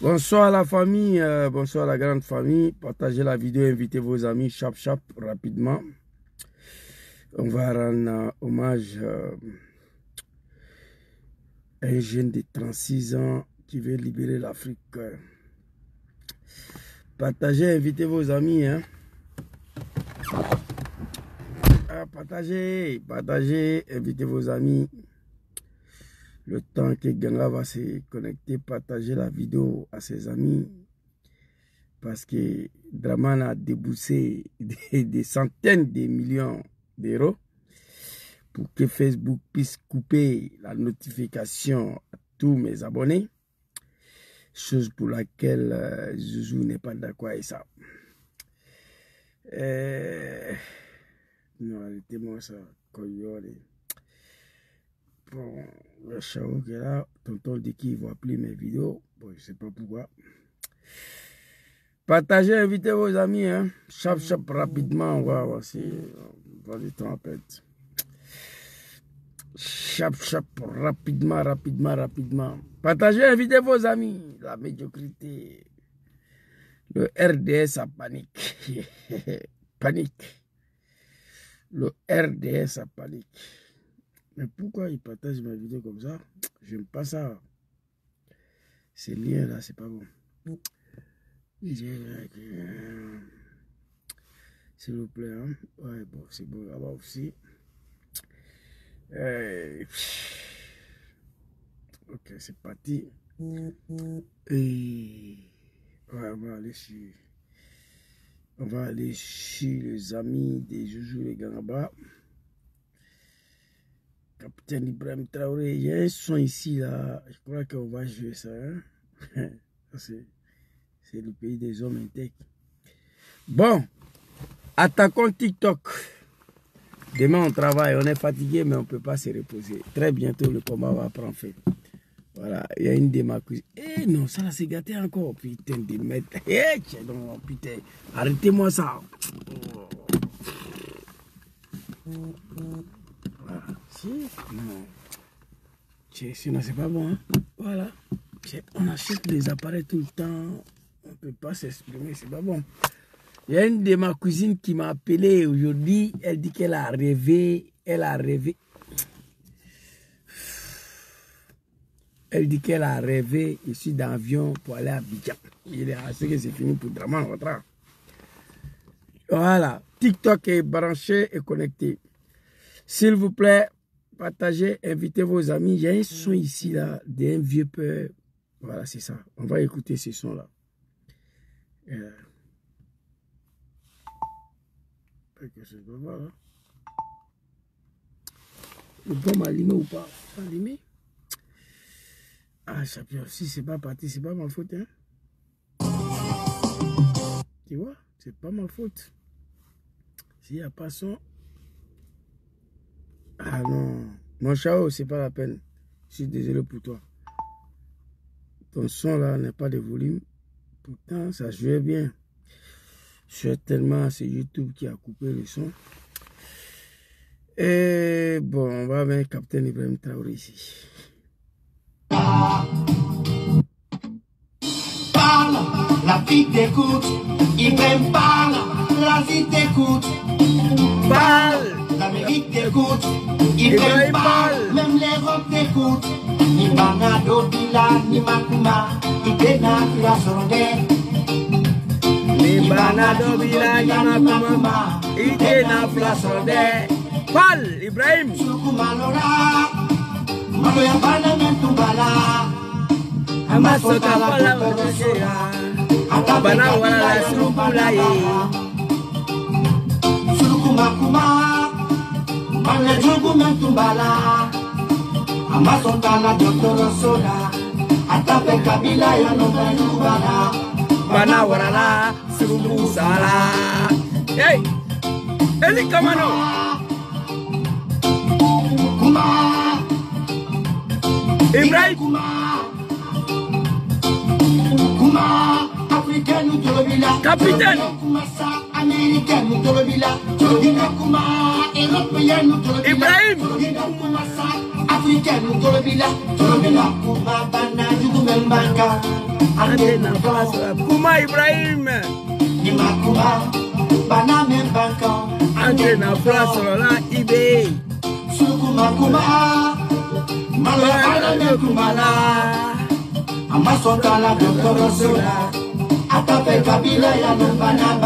Bonsoir la famille, bonsoir la grande famille. Partagez la vidéo, invitez vos amis, chap rapidement. On va rendre hommage à un jeune de 36 ans qui veut libérer l'Afrique. Partagez, invitez vos amis. Hein. Partagez, invitez vos amis. Le temps que Ganga va se connecter, partager la vidéo à ses amis. Parce que Draman a déboursé des centaines de millions d'euros pour que Facebook puisse couper la notification à tous mes abonnés. Chose pour laquelle Zouzou n'est pas d'accord avec ça. Non, arrêtez-moi ça. Bon, le chao qui est là, tonton dit qu'il ne voit plus mes vidéos. Bon, je ne sais pas pourquoi. Partagez, invitez vos amis. Hein. Chap rapidement. On va voir si on va du temps à perdre. Chap rapidement. Partagez, invitez vos amis. La médiocrité. Le RDS a panique. Panique. Le RDS a panique. Mais pourquoi ils partagent ma vidéo comme ça? J'aime pas ça. Ces liens là, c'est pas bon. S'il vous plaît. Hein? Ouais, bon, c'est bon. Alors aussi. Ok, c'est parti. Et ouais, on va aller chez les amis des Zouzou les Gangaba. Capitaine Ibrahim Traoré, il y a un son ici là. Je crois qu'on va jouer ça. Hein? C'est le pays des hommes intègres. Bon, attaquons TikTok. Demain on travaille, on est fatigué, mais on ne peut pas se reposer. Très bientôt le combat va prendre fin. Voilà, il y a une de ma cuisine. Eh non, ça là c'est gâté encore. Putain de merde. Eh non, putain. Arrêtez-moi ça. Voilà. Si, non. Sinon c'est pas bon. Hein? Voilà. On achète des appareils tout le temps. On ne peut pas s'exprimer, c'est pas bon. Il y a une de ma cousine qui m'a appelé aujourd'hui. Elle dit qu'elle a rêvé. Elle dit qu'elle a rêvé ici d'avion pour aller à Abidjan. Il est assez que c'est fini pour Draman. Voilà. TikTok est branché et connecté. S'il vous plaît, partagez, invitez vos amis. Il y a un son ici là d'un vieux père. Voilà, c'est ça. On va écouter ce son là. Le bon m'a allumé ou pas? Allumé? Ah, champion, si c'est pas parti, c'est pas ma faute. Hein? Tu vois? C'est pas ma faute. S'il n'y a pas son. Ah non. Mon chao, c'est pas la peine. Je suis désolé pour toi. Ton son là n'est pas de volume. Pourtant, ça jouait bien. Certainement, c'est YouTube qui a coupé le son. Et bon, on va avec Capitaine Ibrahim Traoré ici. Parle, la vie t'écoute. Ibrahim parle, la vie t'écoute. Parle, l'Amérique t'écoute. Ibrahim parle, même l'Europe t'écoute. Ni Banado, Bila, ni Makuma, Idena, la Sorondé. Ni Banado, Bila, ni Makuma, Idena, la Sorondé. Parle, Ibrahim. Sukumalora, Maloya Bana, Mentubala. Amasota Bala, Akabana, Wala, Surukulaye. Surukumakuma, Malejugu, Mentubala. Amasota la Dr. Soda, Atape Kabila, Yanobala. Bana, Wala, Surukusala. Hey! Eli Kamano! Ibrahim Kuma Africaine ou Tolobila Capitaine Américaine ou Tolobila Kuma Européenne ou Tolobila Ibrahim africaine, Tolobila, Kuma Bana, Jugumembanga, Antena France, Kuma Ibrahim. Nimakuma, Bana Membanga, Antena France, là, Ibe. Sukuma Kuma, Malaya Kumala, Amasokala, Dokorosola, Atape Kabila, Yamubana,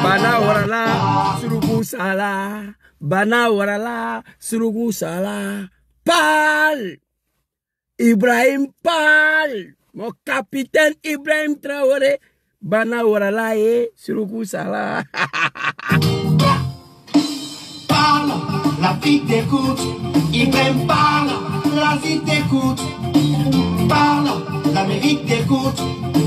Bana Warala, Surugu Sala, Bana Warala, Surugu Sala, Pal, Ibrahim Pal, mon capitaine Ibrahim Traoré, Bana Warala et Surugu Sala. Parle, l'Afrique t'écoute, Ibrahim parle, l'Asie t'écoute, parle, l'Amérique t'écoute,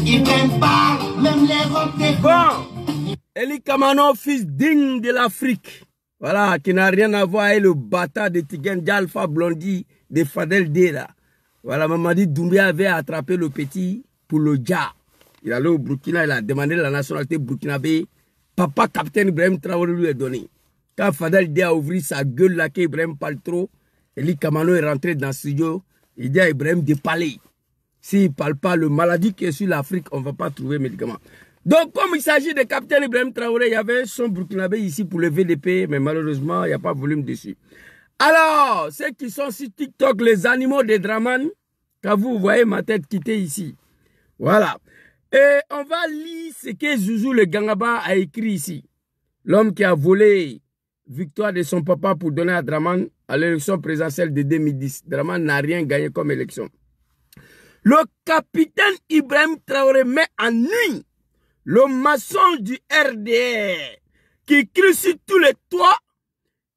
Ibrahim parle, même l'Europe t'écoute. Bon, Eli Kamano, fils digne de l'Afrique, voilà, qui n'a rien à voir avec le bâtard de Tigen d'Alpha Blondie de Fadel Dera. Voilà, Mamadi Doumbia avait attrapé le petit pour le Dja. Il allait au Burkina, il a demandé la nationalité burkinabé. Papa, capitaine Ibrahim Traoré lui a donné. Quand Fadel Dera a ouvert sa gueule là, qu'Ibrahim parle trop, Eli Kamano est rentré dans le studio. Il dit à Ibrahim de parler. S'il ne parle pas, le maladie qui est sur l'Afrique, on ne va pas trouver médicament. Donc, comme il s'agit de capitaine Ibrahim Traoré, il y avait son burkinabé ici pour le VDP, mais malheureusement, il n'y a pas de volume dessus. Alors, ceux qui sont sur TikTok, les animaux de Draman, quand vous voyez ma tête quitter ici. Voilà. Et on va lire ce que Zouzou le Gangaba a écrit ici. L'homme qui a volé victoire de son papa pour donner à Draman à l'élection présidentielle de 2010. Draman n'a rien gagné comme élection. Le capitaine Ibrahim Traoré met en nuit le maçon du RDR qui crie sur tous les toits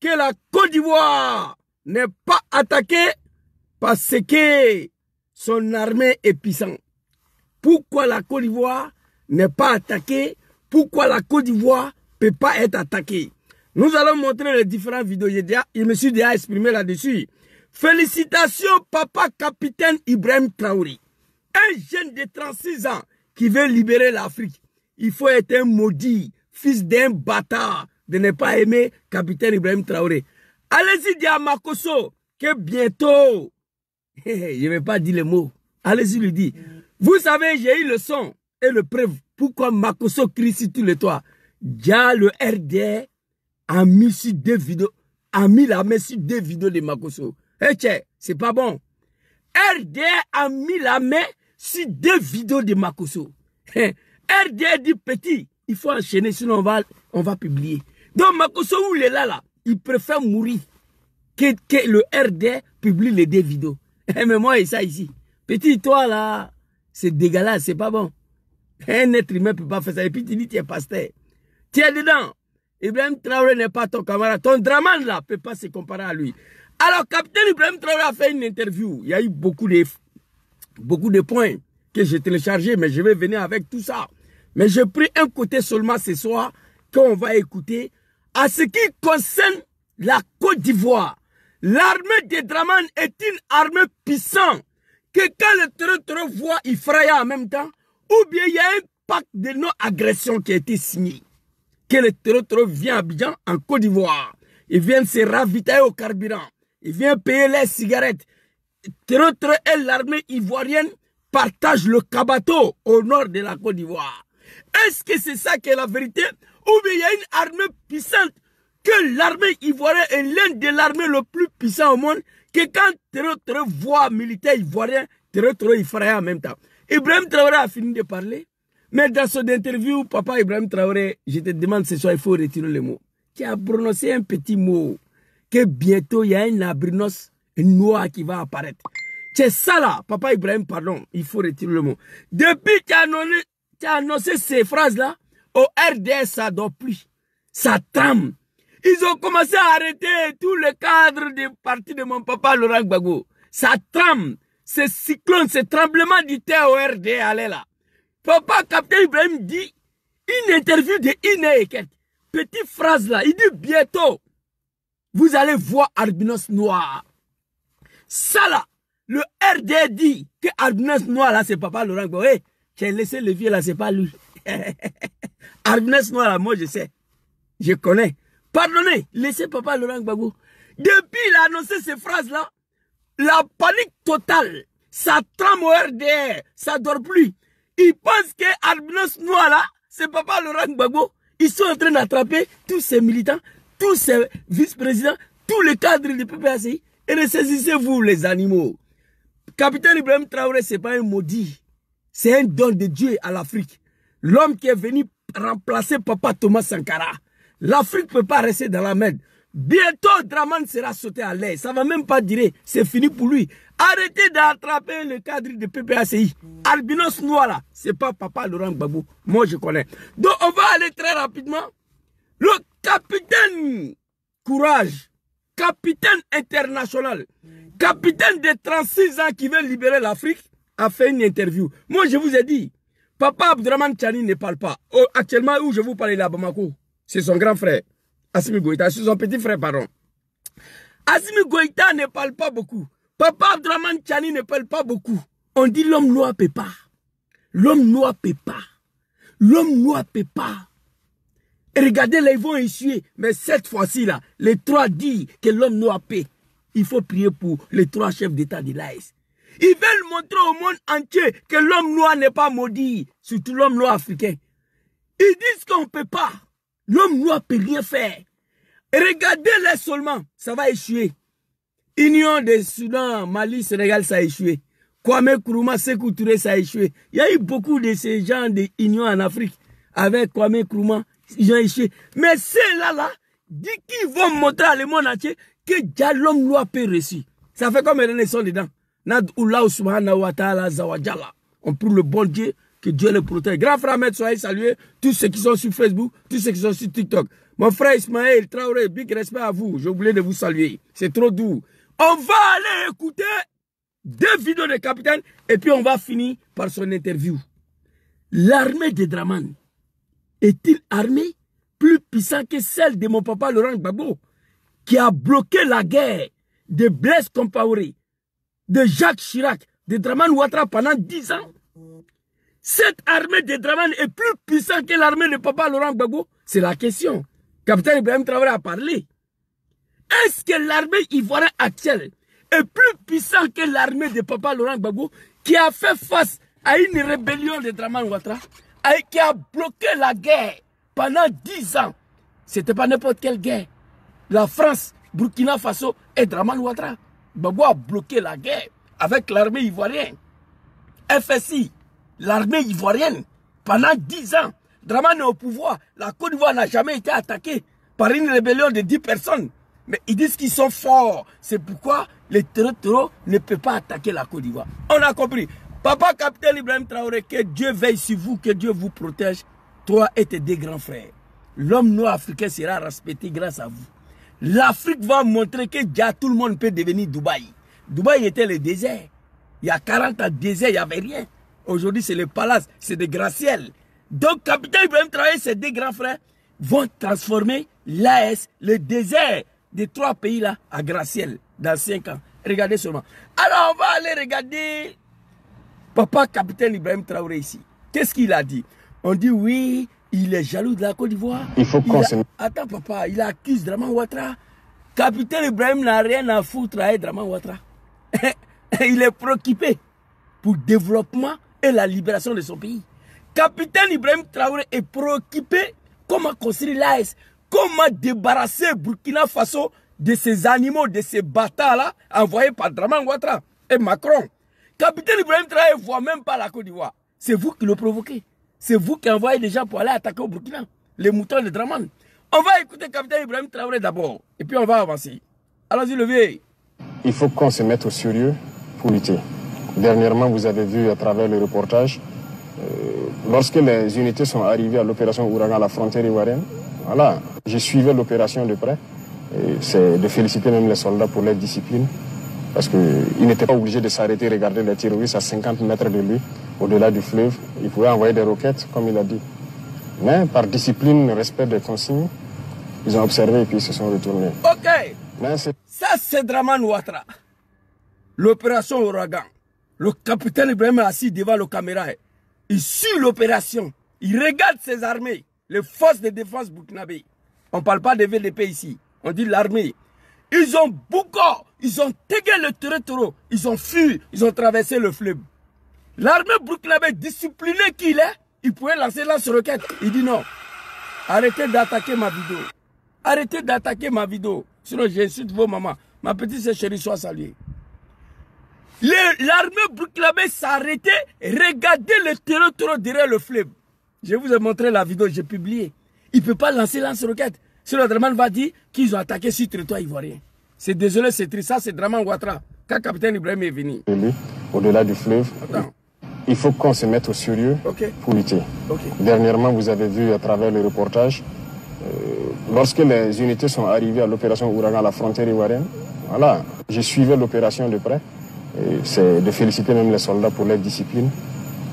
que la Côte d'Ivoire n'est pas attaquée parce que son armée est puissante. Pourquoi la Côte d'Ivoire n'est pas attaquée? Pourquoi la Côte d'Ivoire ne peut pas être attaquée? Nous allons montrer les différentes vidéos. Je me suis déjà exprimé là-dessus. Félicitations, papa capitaine Ibrahim Traoré. Un jeune de 36 ans qui veut libérer l'Afrique. Il faut être un maudit, fils d'un bâtard, de ne pas aimer capitaine Ibrahim Traoré. Allez-y dire à Makosso que bientôt, je ne vais pas dire les mots, allez-y lui dire. Vous savez, j'ai eu le son et le preuve. Pourquoi Makosso crie sur tous les toits? Déjà le RDR a mis sur 2 vidéos, a mis la main sur 2 vidéos de Makosso. Eh tiens, c'est pas bon. RDR a mis la main sur 2 vidéos de Makosso. RDR dit petit, il faut enchaîner, sinon on va publier. Donc Makosso, où il est là, il préfère mourir que le RDR publie les 2 vidéos. Mais moi, et ça ici. Petit, toi là, c'est dégueulasse, c'est pas bon. Un être humain ne peut pas faire ça. Et puis tu dis, tu es pasteur. Tu es dedans. Ibrahim Traoré n'est pas ton camarade. Ton Draman là ne peut pas se comparer à lui. Alors, capitaine Ibrahim Traoré a fait une interview. Il y a eu beaucoup de points que j'ai téléchargés, mais je vais venir avec tout ça. Mais j'ai pris un côté seulement ce soir qu'on va écouter. À ce qui concerne la Côte d'Ivoire, l'armée de Draman est une armée puissante que quand le terreur voit, il fraye en même temps, ou bien il y a un pacte de non-agression qui a été signé. Que le terreur vient à Abidjan, en Côte d'Ivoire. Il vient se ravitailler au carburant. Il vient payer les cigarettes. Terreur et l'armée ivoirienne partagent le Kabato au nord de la Côte d'Ivoire. Est-ce que c'est ça qui est la vérité? Ou bien il y a une armée puissante que l'armée ivoirienne est l'un des armées le plus puissant au monde, que quand Terreur voit militaire ivoirien, Terreur il ferait en même temps. Ibrahim Traoré a fini de parler, mais dans son interview, papa Ibrahim Traoré, je te demande ce soir, il faut retirer le mot. Tu as prononcé un petit mot, que bientôt il y a un abrinos noir qui va apparaître. C'est ça là, papa Ibrahim, pardon, il faut retirer le mot. Depuis que tu as annoncé ces phrases-là, au RDS, ça ne dort plus. Ça trame. Ils ont commencé à arrêter tous les cadres du parti de mon papa Laurent Gbagbo. Ça trame. Ce cyclone, ce tremblement du terre au RDS, allez là. Papa capitaine Ibrahim dit, une interview de Iné Eket. Petite phrase là, il dit bientôt, vous allez voir albinos noir. Ça là, le RD dit que albinos noir là, c'est papa Laurent Gbagbo. Hey, tu as laissé le vieux là, c'est pas lui. Albinos noir là, moi je sais. Je connais. Pardonnez, laissez papa Laurent Gbagbo. Depuis il a annoncé ces phrases là, la panique totale. Ça tremble au RDR, ça ne dort plus. Ils pensent que Albinos Noir là, c'est Papa Laurent Gbagbo. Ils sont en train d'attraper tous ces militants, tous ces vice-présidents, tous les cadres du PPACI. Et ressaisissez-vous les animaux. Capitaine Ibrahim Traoré, ce n'est pas un maudit. C'est un don de Dieu à l'Afrique. L'homme qui est venu remplacer Papa Thomas Sankara. L'Afrique ne peut pas rester dans la merde. Bientôt, Dramane sera sauté à l'air. Ça ne va même pas durer. C'est fini pour lui. Arrêtez d'attraper le cadre de PPACI. Albinos Noir là, ce n'est pas Papa Laurent Gbagbo. Moi, je connais. Donc, on va aller très rapidement. Le capitaine Courage, capitaine international, capitaine de 36 ans qui veut libérer l'Afrique, a fait une interview. Moi, je vous ai dit, Papa Abdourahmane Tchani ne parle pas. Oh, actuellement, où je vous parle, il est à Bamako. C'est son grand frère, Assimi Goïta. C'est son petit frère, pardon. Assimi Goïta ne parle pas beaucoup. Papa Abdourahmane Tchani ne parle pas beaucoup. On dit l'homme noir peut pas. L'homme noir peut pas. L'homme noir peut pas. Et regardez, là, ils vont essuyer. Mais cette fois-ci, là, les trois disent que l'homme noir peut. Il faut prier pour les trois chefs d'État de l'AES. Ils veulent montrer au monde entier que l'homme noir n'est pas maudit, surtout l'homme noir africain. Ils disent qu'on ne peut pas. L'homme noir ne peut rien faire. Et regardez-les seulement, ça va échouer. Union des Soudan, Mali, Sénégal, ça a échoué. Kwame Nkrumah, Sékou Touré, ça a échoué. Il y a eu beaucoup de ces gens d'union en Afrique. Avec Kwame Nkrumah, ils ont échoué. Mais ceux-là, dit qu'ils vont montrer à le monde entier que l'homme noir peut réussir. Ça fait comme ils sont dedans. On prie le bon Dieu, que Dieu le protège. Grand frère Ahmed, soyez salués. Tous ceux qui sont sur Facebook, tous ceux qui sont sur TikTok. Mon frère Ismaël Traoré, big respect à vous. J'ai oublié de vous saluer. C'est trop doux. On va aller écouter 2 vidéos de capitaine et puis on va finir par son interview. L'armée de Dramane est-il armée plus puissante que celle de mon papa Laurent Gbagbo qui a bloqué la guerre de Blaise Compaoré, de Jacques Chirac, de Dramane Ouattara pendant 10 ans? Cette armée de Dramane est plus puissante que l'armée de papa Laurent Gbagbo? C'est la question. Capitaine Ibrahim Traoré a parlé. Est-ce que l'armée ivoirienne actuelle est plus puissante que l'armée de papa Laurent Gbagbo qui a fait face à une rébellion de Dramane Ouattara et qui a bloqué la guerre pendant 10 ans? C'était pas n'importe quelle guerre. La France, Burkina Faso et Dramane Ouattara. Gbagbo a bloqué la guerre avec l'armée ivoirienne. FSI, l'armée ivoirienne, pendant 10 ans. Dramane est au pouvoir. La Côte d'Ivoire n'a jamais été attaquée par une rébellion de 10 personnes. Mais ils disent qu'ils sont forts. C'est pourquoi les terreaux ne peuvent pas attaquer la Côte d'Ivoire. On a compris. Papa capitaine Ibrahim Traoré, que Dieu veille sur vous, que Dieu vous protège. Toi et tes 2 grands frères. L'homme noir africain sera respecté grâce à vous. L'Afrique va montrer que déjà tout le monde peut devenir Dubaï. Dubaï était le désert. Il y a 40 ans, désert, il n'y avait rien. Aujourd'hui, c'est le palace, c'est des gratte-ciel. Donc, capitaine Ibrahim Traoré, ses 2 grands frères vont transformer l'AES, le désert des 3 pays-là, à gratte-ciel dans 5 ans. Regardez seulement. Alors, on va aller regarder papa capitaine Ibrahim Traoré ici. Qu'est-ce qu'il a dit? On dit oui, il est jaloux de la Côte d'Ivoire. Il faut qu'on se... Attends papa, il accuse Dramane Ouattara. Capitaine Ibrahim n'a rien à foutre avec Dramane Ouattara. Il est préoccupé pour le développement et la libération de son pays. Capitaine Ibrahim Traoré est préoccupé comment construire l'AES, comment débarrasser Burkina Faso de ces animaux, de ces bâtards-là envoyés par Dramane Ouattara et Macron. Capitaine Ibrahim Traoré ne voit même pas la Côte d'Ivoire. C'est vous qui le provoquez. C'est vous qui envoyez des gens pour aller attaquer au Burkina, les moutons de Dramane. On va écouter Capitaine Ibrahim Traoré d'abord, et puis on va avancer. Allons-y, levez. Il faut qu'on se mette au sérieux pour lutter. Dernièrement, vous avez vu à travers le reportage, lorsque les unités sont arrivées à l'opération Ouragan à la frontière ivoirienne, voilà, je suivais l'opération de près. C'est de féliciter même les soldats pour leur discipline, parce qu'ils n'étaient pas obligés de s'arrêter et regarder les terroristes à 50 mètres de lui, au-delà du fleuve. Ils pouvaient envoyer des roquettes, comme il a dit. Mais par discipline, respect des consignes, ils ont observé et puis ils se sont retournés. Ok. Ça, c'est Dramane Ouattara. L'opération Ouragan. Le capitaine Ibrahim est assis devant la caméra. Il suit l'opération. Il regarde ses armées, les forces de défense burkinabé. On ne parle pas de VDP ici. On dit l'armée. Ils ont bouclé, ils ont tégué le Toro, ils ont fui, ils ont traversé le fleuve. L'armée burkinabé, disciplinée qu'il est, il pouvait lancer lance-roquette. Il dit non, arrêtez d'attaquer ma vidéo. Arrêtez d'attaquer ma vidéo. Sinon j'insulte vos mamans. Ma petite sœur chérie soit saluée. L'armée burkinabé s'arrêtait, regardez le Toro derrière le fleuve. Je vous ai montré la vidéo, j'ai publié. Il ne peut pas lancer lance-roquette. Sinon Draman va dire qu'ils ont attaqué sur le territoire ivoirien. C'est désolé, c'est triste. Ça, c'est Draman Ouattara. Quand le capitaine Ibrahim est venu. Au-delà du fleuve, il faut qu'on se mette au sérieux pour lutter. Dernièrement, vous avez vu à travers le reportage, lorsque les unités sont arrivées à l'opération Ouragan à la frontière ivoirienne, voilà, je suivais l'opération de près. C'est de féliciter même les soldats pour leur discipline.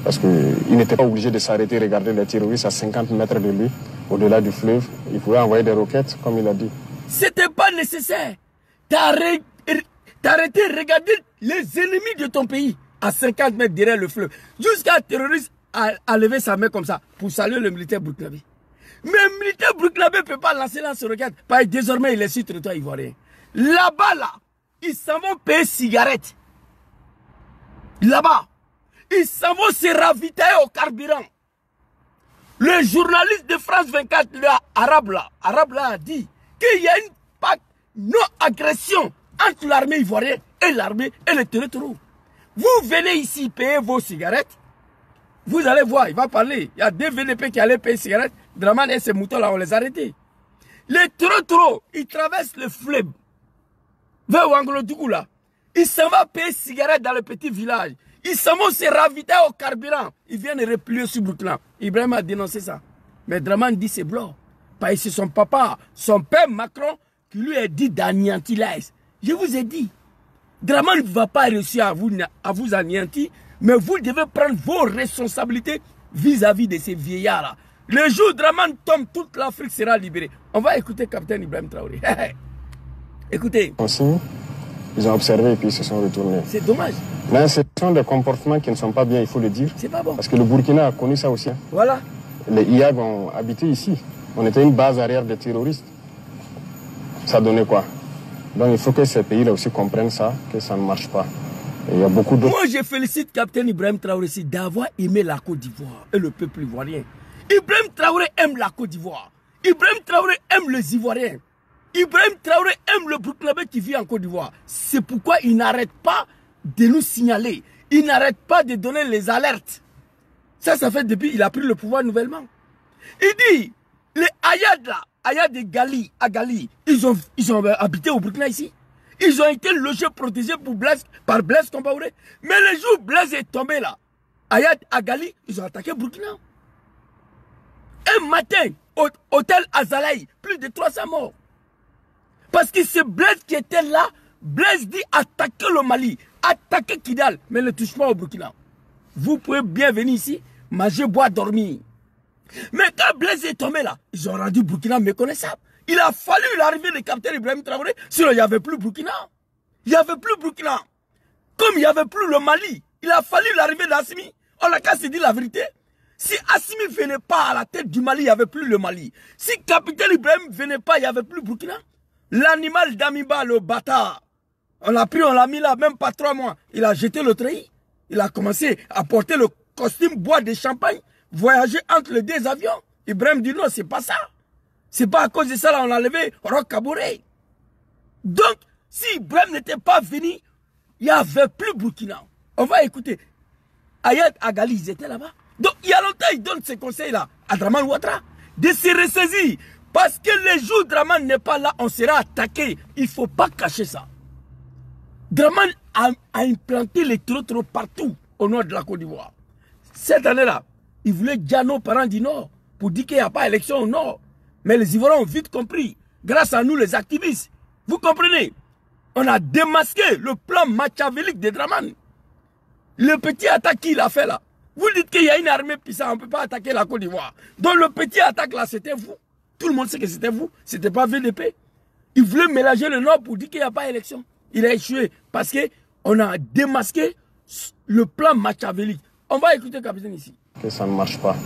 Parce qu'ils n'étaient pas obligés de s'arrêter et regarder les terroristes à 50 mètres de lui, au-delà du fleuve. Ils pouvaient envoyer des roquettes, comme il a dit. C'était pas nécessaire. T'as arrêté de regarder les ennemis de ton pays à 50 mètres derrière le fleuve. Jusqu'à un terroriste a levé sa main comme ça pour saluer le militaire burkinabé. Mais le militaire burkinabé ne peut pas lancer lance-roquette. Parce que désormais, il est sur le territoire ivoirien. Là-bas, là, ils s'en vont payer cigarettes. Là-bas, ils s'en vont se ravitailler au carburant. Le journaliste de France 24, arabe là, a dit qu'il y a une pacte non-agression entre l'armée ivoirienne et l'armée et le territoire. Vous venez ici payer vos cigarettes, vous allez voir, il va parler. Il y a des VDP qui allaient payer cigarettes. Draman et ses moutons là, on les a arrêtés. Les territoires, ils traversent le fleuve vers Ouangolo-Dougou là. Ils s'en vont payer cigarettes dans le petit village. Ils s'en vont se ravitailler au carburant. Ils viennent replier sur Burkina. Ibrahim a dénoncé ça. Mais Draman dit c'est blanc. Parce que c'est son papa, son père Macron, qui lui a dit d'anéantir l'AS. Je vous ai dit, Draman ne va pas réussir à vous anéantir, mais vous devez prendre vos responsabilités vis-à-vis de ces vieillards-là. Le jour où Draman tombe, toute l'Afrique sera libérée. On va écouter Capitaine Ibrahim Traoré. Écoutez. Ils ont observé et puis ils se sont retournés. C'est dommage. Mais ce sont des comportements qui ne sont pas bien, il faut le dire. C'est pas bon. Parce que le Burkina a connu ça aussi. Voilà. Les IAG ont habité ici. On était une base arrière des terroristes. Ça donnait quoi? Donc il faut que ces pays-là aussi comprennent ça, que ça ne marche pas. Et il y a beaucoup d'autres. Moi, je félicite Capitaine Ibrahim Traoré d'avoir aimé la Côte d'Ivoire et le peuple ivoirien. Ibrahim Traoré aime la Côte d'Ivoire. Ibrahim Traoré aime les Ivoiriens. Ibrahim Traoré aime le Burkinabé qui vit en Côte d'Ivoire. C'est pourquoi il n'arrête pas de nous signaler. Il n'arrête pas de donner les alertes. Ça fait depuis qu'il a pris le pouvoir nouvellement. Il dit, les Ayad là, Ayad et Gali, à Gali, ils ont habité au Burkina ici. Ils ont été logés, protégés par Blaise Compaoré. Mais le jour où Blaise est tombé là, Ayad à Gali, ils ont attaqué Burkina. Un matin, au hôtel Azalaï, plus de 300 morts. Parce que c'est Blaise qui était là. Blaise dit attaquer le Mali, attaquer Kidal, mais ne touche pas au Burkina. Vous pouvez bien venir ici, manger, boire, dormir. Mais quand Blaise est tombé là, ils ont rendu Burkina méconnaissable. Il a fallu l'arrivée du capitaine Ibrahim Traoré, sinon il n'y avait plus Burkina. Il n'y avait plus Burkina. Comme il n'y avait plus le Mali, il a fallu l'arrivée d'Assimi. On n'a qu'à se dire la vérité. Si Assimi ne venait pas à la tête du Mali, il n'y avait plus le Mali. Si capitaine Ibrahim ne venait pas, il n'y avait plus Burkina. L'animal d'Amiba, le bâtard, on l'a pris, on l'a mis là, même pas 3 mois. Il a jeté le treillis. Il a commencé à porter le costume, boire des champagnes, voyager entre les 2 avions. Ibrahim dit non, c'est pas ça. C'est pas à cause de ça, là, on a levé Roch Kaboré. Donc, si Ibrahim n'était pas venu, il n'y avait plus Burkina. On va écouter. Ayad Agali, ils étaient là-bas. Donc, il y a longtemps, il donne ces conseils-là à Draman Ouattara de se ressaisir. Parce que les jours où Draman n'est pas là, on sera attaqué. Il ne faut pas cacher ça. Draman a implanté les trottoirs partout au nord de la Côte d'Ivoire. Cette année-là, il voulait dire nos parents du Nord pour dire qu'il n'y a pas d'élection au Nord. Mais les Ivoiriens ont vite compris, grâce à nous les activistes. Vous comprenez? On a démasqué le plan machiavélique de Draman. Le petit attaque qu'il a fait là. Vous dites qu'il y a une armée puissante, on ne peut pas attaquer la Côte d'Ivoire. Donc le petit attaque là, c'était vous. Tout le monde sait que c'était vous. Ce n'était pas VDP. Il voulait mélanger le Nord pour dire qu'il n'y a pas d'élection. Il a échoué parce qu'on a démasqué le plan machiavélique. On va écouter le capitaine ici. Que ça ne marche pas.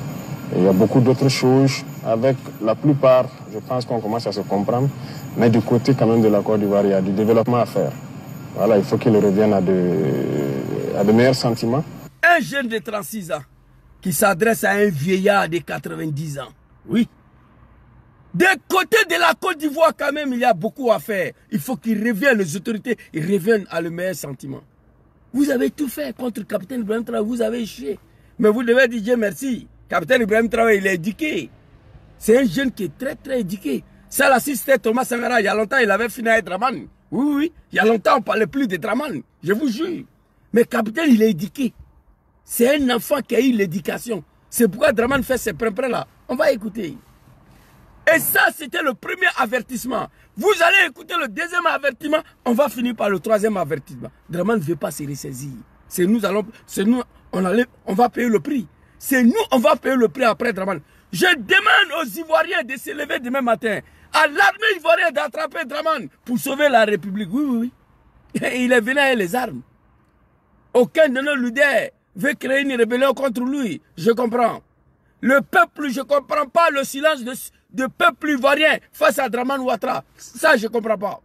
Il y a beaucoup d'autres choses. Avec la plupart, je pense qu'on commence à se comprendre. Mais du côté quand même de la Côte d'Ivoire, il y a du développement à faire. Voilà, il faut qu'il revienne à de meilleurs sentiments. Un jeune de 36 ans qui s'adresse à un vieillard de 90 ans. Oui. De côté de la Côte d'Ivoire, quand même, il y a beaucoup à faire. Il faut qu'ils reviennent, les autorités, ils reviennent à le meilleur sentiment. Vous avez tout fait contre le capitaine Ibrahim Traoré, vous avez échoué. Mais vous devez dire Dieu merci. Capitaine Ibrahim Traoré, il est éduqué. C'est un jeune qui est très, très éduqué. Ça, là, si c'était Thomas Sankara, il y a longtemps, il avait fini avec Dramane. Oui, oui, il y a longtemps, on ne parlait plus de Dramane. Je vous jure. Mais capitaine, il est éduqué. C'est un enfant qui a eu l'éducation. C'est pourquoi Dramane fait ces prins là. On va écouter. Et ça, c'était le premier avertissement. Vous allez écouter le deuxième avertissement. On va finir par le troisième avertissement. Dramane ne veut pas se ressaisir. C'est nous, on va payer le prix. C'est nous, on va payer le prix après Dramane. Je demande aux Ivoiriens de se lever demain matin. À l'armée ivoirienne d'attraper Dramane pour sauver la République. Oui, oui, oui. Et il est venu avec les armes. Aucun de nos leaders veut créer une rébellion contre lui. Je comprends. Le peuple, je ne comprends pas le silence de peuple ivoirien face à Dramane Ouattara. Ça, je ne comprends pas.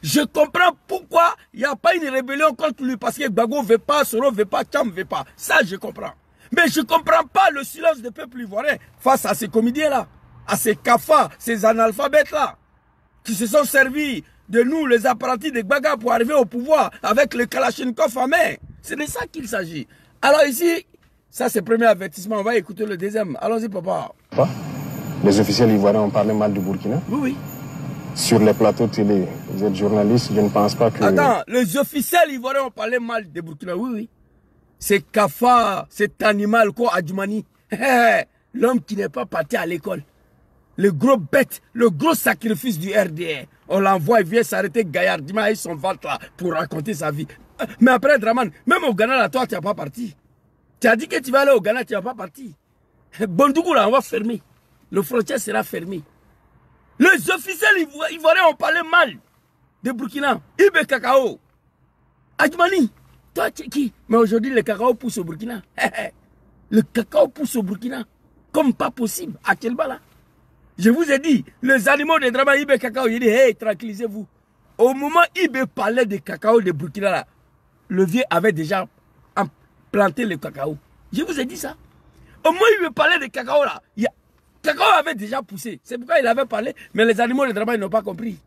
Je comprends pourquoi il n'y a pas une rébellion contre lui. Parce que Gbagbo ne veut pas, Soro ne veut pas, Tcham ne veut pas. Ça, je comprends. Mais je ne comprends pas le silence du peuple ivoirien face à ces comédiens-là, à ces cafards, ces analphabètes-là, qui se sont servis de nous, les apprentis de Gbagbo, pour arriver au pouvoir avec le Kalachnikov en main. C'est de ça qu'il s'agit. Alors ici, ça c'est le premier avertissement. On va écouter le deuxième. Allons-y, papa. Les officiels ivoiriens ont parlé mal du Burkina. Oui, oui. Sur les plateaux télé, vous êtes journaliste, je ne pense pas que... Attends, les officiels ivoiriens ont parlé mal du Burkina. Oui, oui. C'est cafard, cet animal quoi, Adjoumani. L'homme qui n'est pas parti à l'école. Le gros bête, le gros sacrifice du RDR. On l'envoie, il vient s'arrêter gaillardiment avec son ventre là pour raconter sa vie. Mais après Dramane, même au Ghana, là, toi, tu n'es pas parti. Tu as dit que tu vas aller au Ghana, tu n'es pas parti. Bondougou, là, on va fermer. Le frontière sera fermé. Les officiels ivoiriens ont parlé mal de Burkina. Ibe Cacao. Adjoumani. Toi, tu es qui? Mais aujourd'hui, le cacao pousse au Burkina. Le cacao pousse au Burkina. Comme pas possible. Actuellement là. Je vous ai dit, les animaux de Dramane, Ibe Cacao, il dit, hey, tranquillisez-vous. Au moment où Ibe parlait de cacao de Burkina là, le vieux avait déjà planté le cacao. Je vous ai dit ça. Au moment où Ibe parlait de cacao là, cacao avait déjà poussé. C'est pourquoi il avait parlé, mais les animaux de Dramane n'ont pas compris.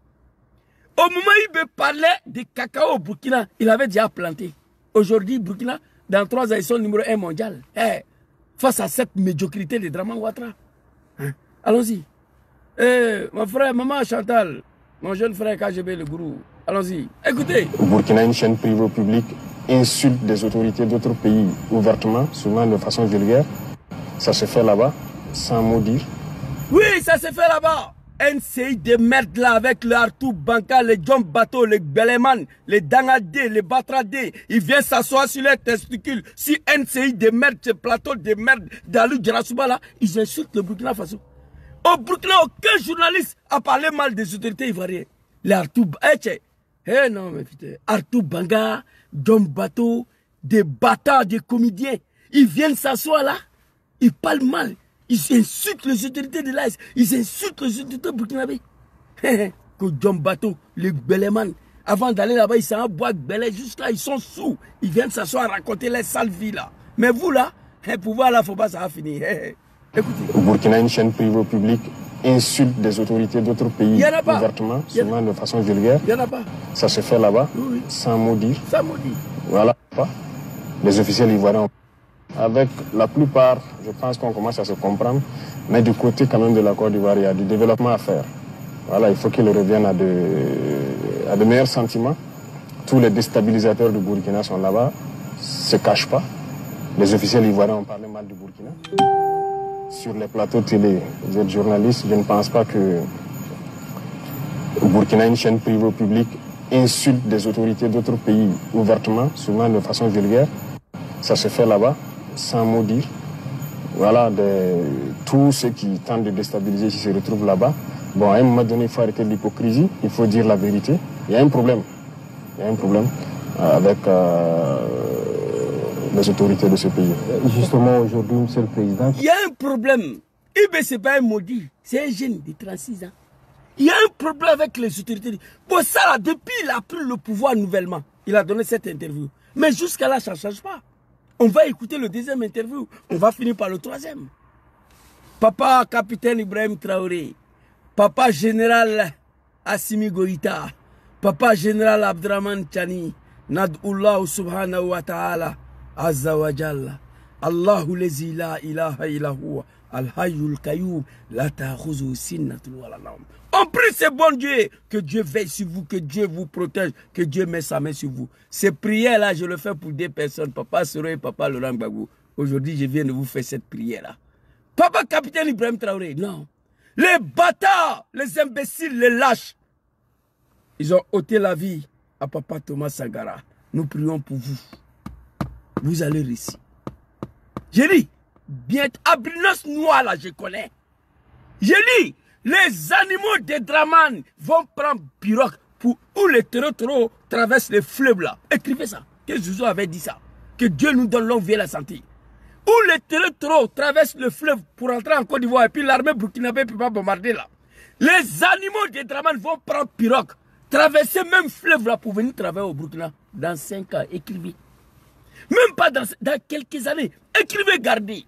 Au moment où Ibe parlait de cacao au Burkina, il avait déjà planté. Aujourd'hui, Burkina, dans 3 ans, ils sont numéro 1 mondial. Face à cette médiocrité de Dramane Ouattara. Allons-y. Mon frère, maman Chantal, mon jeune frère KGB, le gourou. Allons-y. Écoutez. Au Burkina, une chaîne privée publique insulte des autorités d'autres pays ouvertement, souvent de façon vulgaire. Ça se fait là-bas, sans mot dire. Oui, ça se fait là-bas. NCI de merde là avec le Artou Banka, les John Bateau, les Beleman, les Dangadé, les Batradé. Ils viennent s'asseoir sur les testicules. Si NCI de merde, ce plateau de merde d'Alou Djarasouba là, ils insultent le Burkina Faso. Au Burkina, aucun journaliste a parlé mal des autorités ivoiriennes. Les Artou non, mais putain. Artou Banga, John Bateau, des bâtards, des comédiens. Ils viennent s'asseoir là, ils parlent mal. Ils insultent les autorités de l'AS. Ils insultent les autorités burkinabés. Que John Bateau, les Beleman, avant d'aller là-bas, ils s'en boivent Belé. Juste là, ils sont sous. Ils viennent s'asseoir raconter les sales vies là. Mais vous là, pouvoir là, faut pas, ça va finir. Écoutez. Au Burkina, une chaîne privée publique insulte des autorités d'autres pays ouvertement, souvent de façon vulgaire. Il n'y en a pas. Ça se fait là-bas, oui. sans mot dire. Sans mot dire. Voilà. Les officiels ivoiriens, avec la plupart, je pense qu'on commence à se comprendre, mais du côté quand même de la Côte d'Ivoire, il y a du développement à faire. Voilà, il faut qu'ils reviennent à de meilleurs sentiments. Tous les déstabilisateurs du Burkina sont là-bas, ne se cachent pas. Les officiels ivoiriens ont parlé mal du Burkina. Sur les plateaux télé, vous êtes journaliste, je ne pense pas que au Burkina, une chaîne privée publique insulte des autorités d'autres pays ouvertement, souvent de façon vulgaire. Ça se fait là-bas, sans mot dire. Voilà, tous ceux qui tentent de déstabiliser qui se retrouvent là-bas. Bon, à un moment donné, il faut arrêter l'hypocrisie, il faut dire la vérité. Il y a un problème. Il y a un problème avec les autorités de ce pays. Justement, aujourd'hui, Monsieur le Président... Il y a un problème. Ibé, ce n'est pas un maudit, c'est un jeune de 36 ans. Il y a un problème avec les autorités. Bon, ça, là, depuis il a pris le pouvoir nouvellement, il a donné cette interview. Mais jusqu'à là, ça ne change pas. On va écouter le deuxième interview. On va finir par le troisième. Papa capitaine Ibrahim Traoré, papa général Assimi Goïta, papa général Abdraman Chani, Nad'ullah subhanahu wa ta'ala, azza wa jalla, Allahu lezi la ilaha illa huwa, al-hayyul qayyum, la ta'khuzu sinnatul wa la nawm. On prie ce bon Dieu, que Dieu veille sur vous, que Dieu vous protège, que Dieu met sa main sur vous. Ces prières-là, je le fais pour deux personnes, papa Soro et papa Laurent Gbagbo. Aujourd'hui, je viens de vous faire cette prière-là. Papa capitaine Ibrahim Traoré, non. Les bâtards, les imbéciles, les lâches, ils ont ôté la vie à papa Thomas Sankara. Nous prions pour vous. Vous allez réussir. J'ai dit, bien, Abrinos Noir là, je connais. J'ai dit, les animaux des Draman vont prendre pirogue pour où les taureaux traversent les fleuves là. Écrivez ça. Que Zouzou avait dit ça. Que Dieu nous donne longue vie et la santé. Où les taureaux traversent le fleuve pour entrer en Côte d'Ivoire et puis l'armée burkinabé ne peut pas bombarder là. Les animaux des Draman vont prendre pirogue, traverser même fleuve là pour venir travailler au Burkina. Dans 5 ans, écrivez. Même pas dans quelques années. Écrivez, gardez.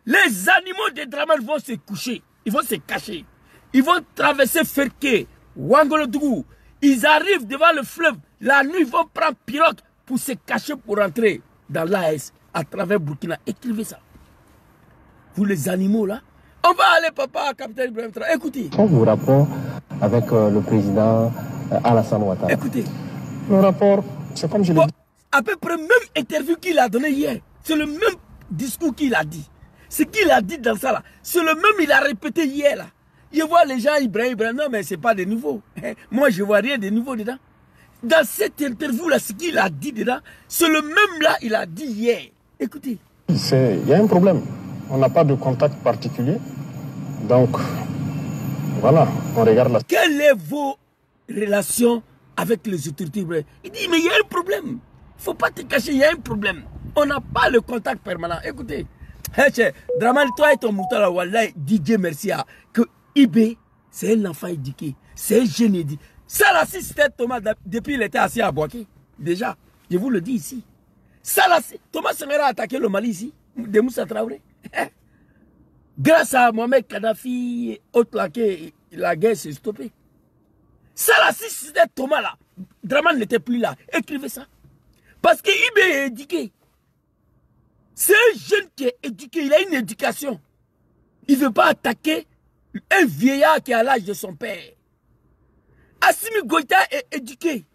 Les animaux des Draman vont se coucher. Ils vont se cacher. Ils vont traverser Ferké, Wangolodougou. Ils arrivent devant le fleuve. La nuit, ils vont prendre pirogue pour se cacher pour entrer dans l'AS à travers Burkina. Écrivez ça. Vous les animaux là. On va aller, papa, capitaine Ibrahim Traoré. Écoutez. Quel est vos rapports avec le président Alassane Ouattara? Écoutez. Le rapport, c'est comme je l'ai dit. À peu près même interview qu'il a donné hier. C'est le même discours qu'il a dit. Ce qu'il a dit dans ça là. C'est le même il a répété hier là. Je vois les gens Ibrahim, non mais c'est pas de nouveau. Moi je vois rien de nouveau dedans. Dans cette interview là, ce qu'il a dit dedans, c'est le même là il a dit hier. Écoutez. Il y a un problème. On n'a pas de contact particulier. Donc, voilà, on regarde la... Quelles sont vos relations avec les autorités? Il dit, mais il y a un problème. Il ne faut pas te cacher, il y a un problème. On n'a pas le contact permanent. Écoutez, Draman, toi et ton mouton là, Wallahi, DJ merci à que IB, c'est un enfant éduqué. C'est un jeune éduqué. Ça là, si c'était Thomas, depuis il était assis à Boaké, déjà, je vous le dis ici. Ça là, Thomas Sankara a attaqué le Mali ici, de Moussa Traoré. Grâce à Mohamed Kadhafi et autres là, la guerre s'est stoppée. Ça là, si c'était Thomas là, Draman n'était plus là. Écrivez ça. Parce que IB est éduqué. C'est un jeune qui est éduqué, il a une éducation. Il ne veut pas attaquer un vieillard qui est à l'âge de son père. Assimi Goïta est éduqué.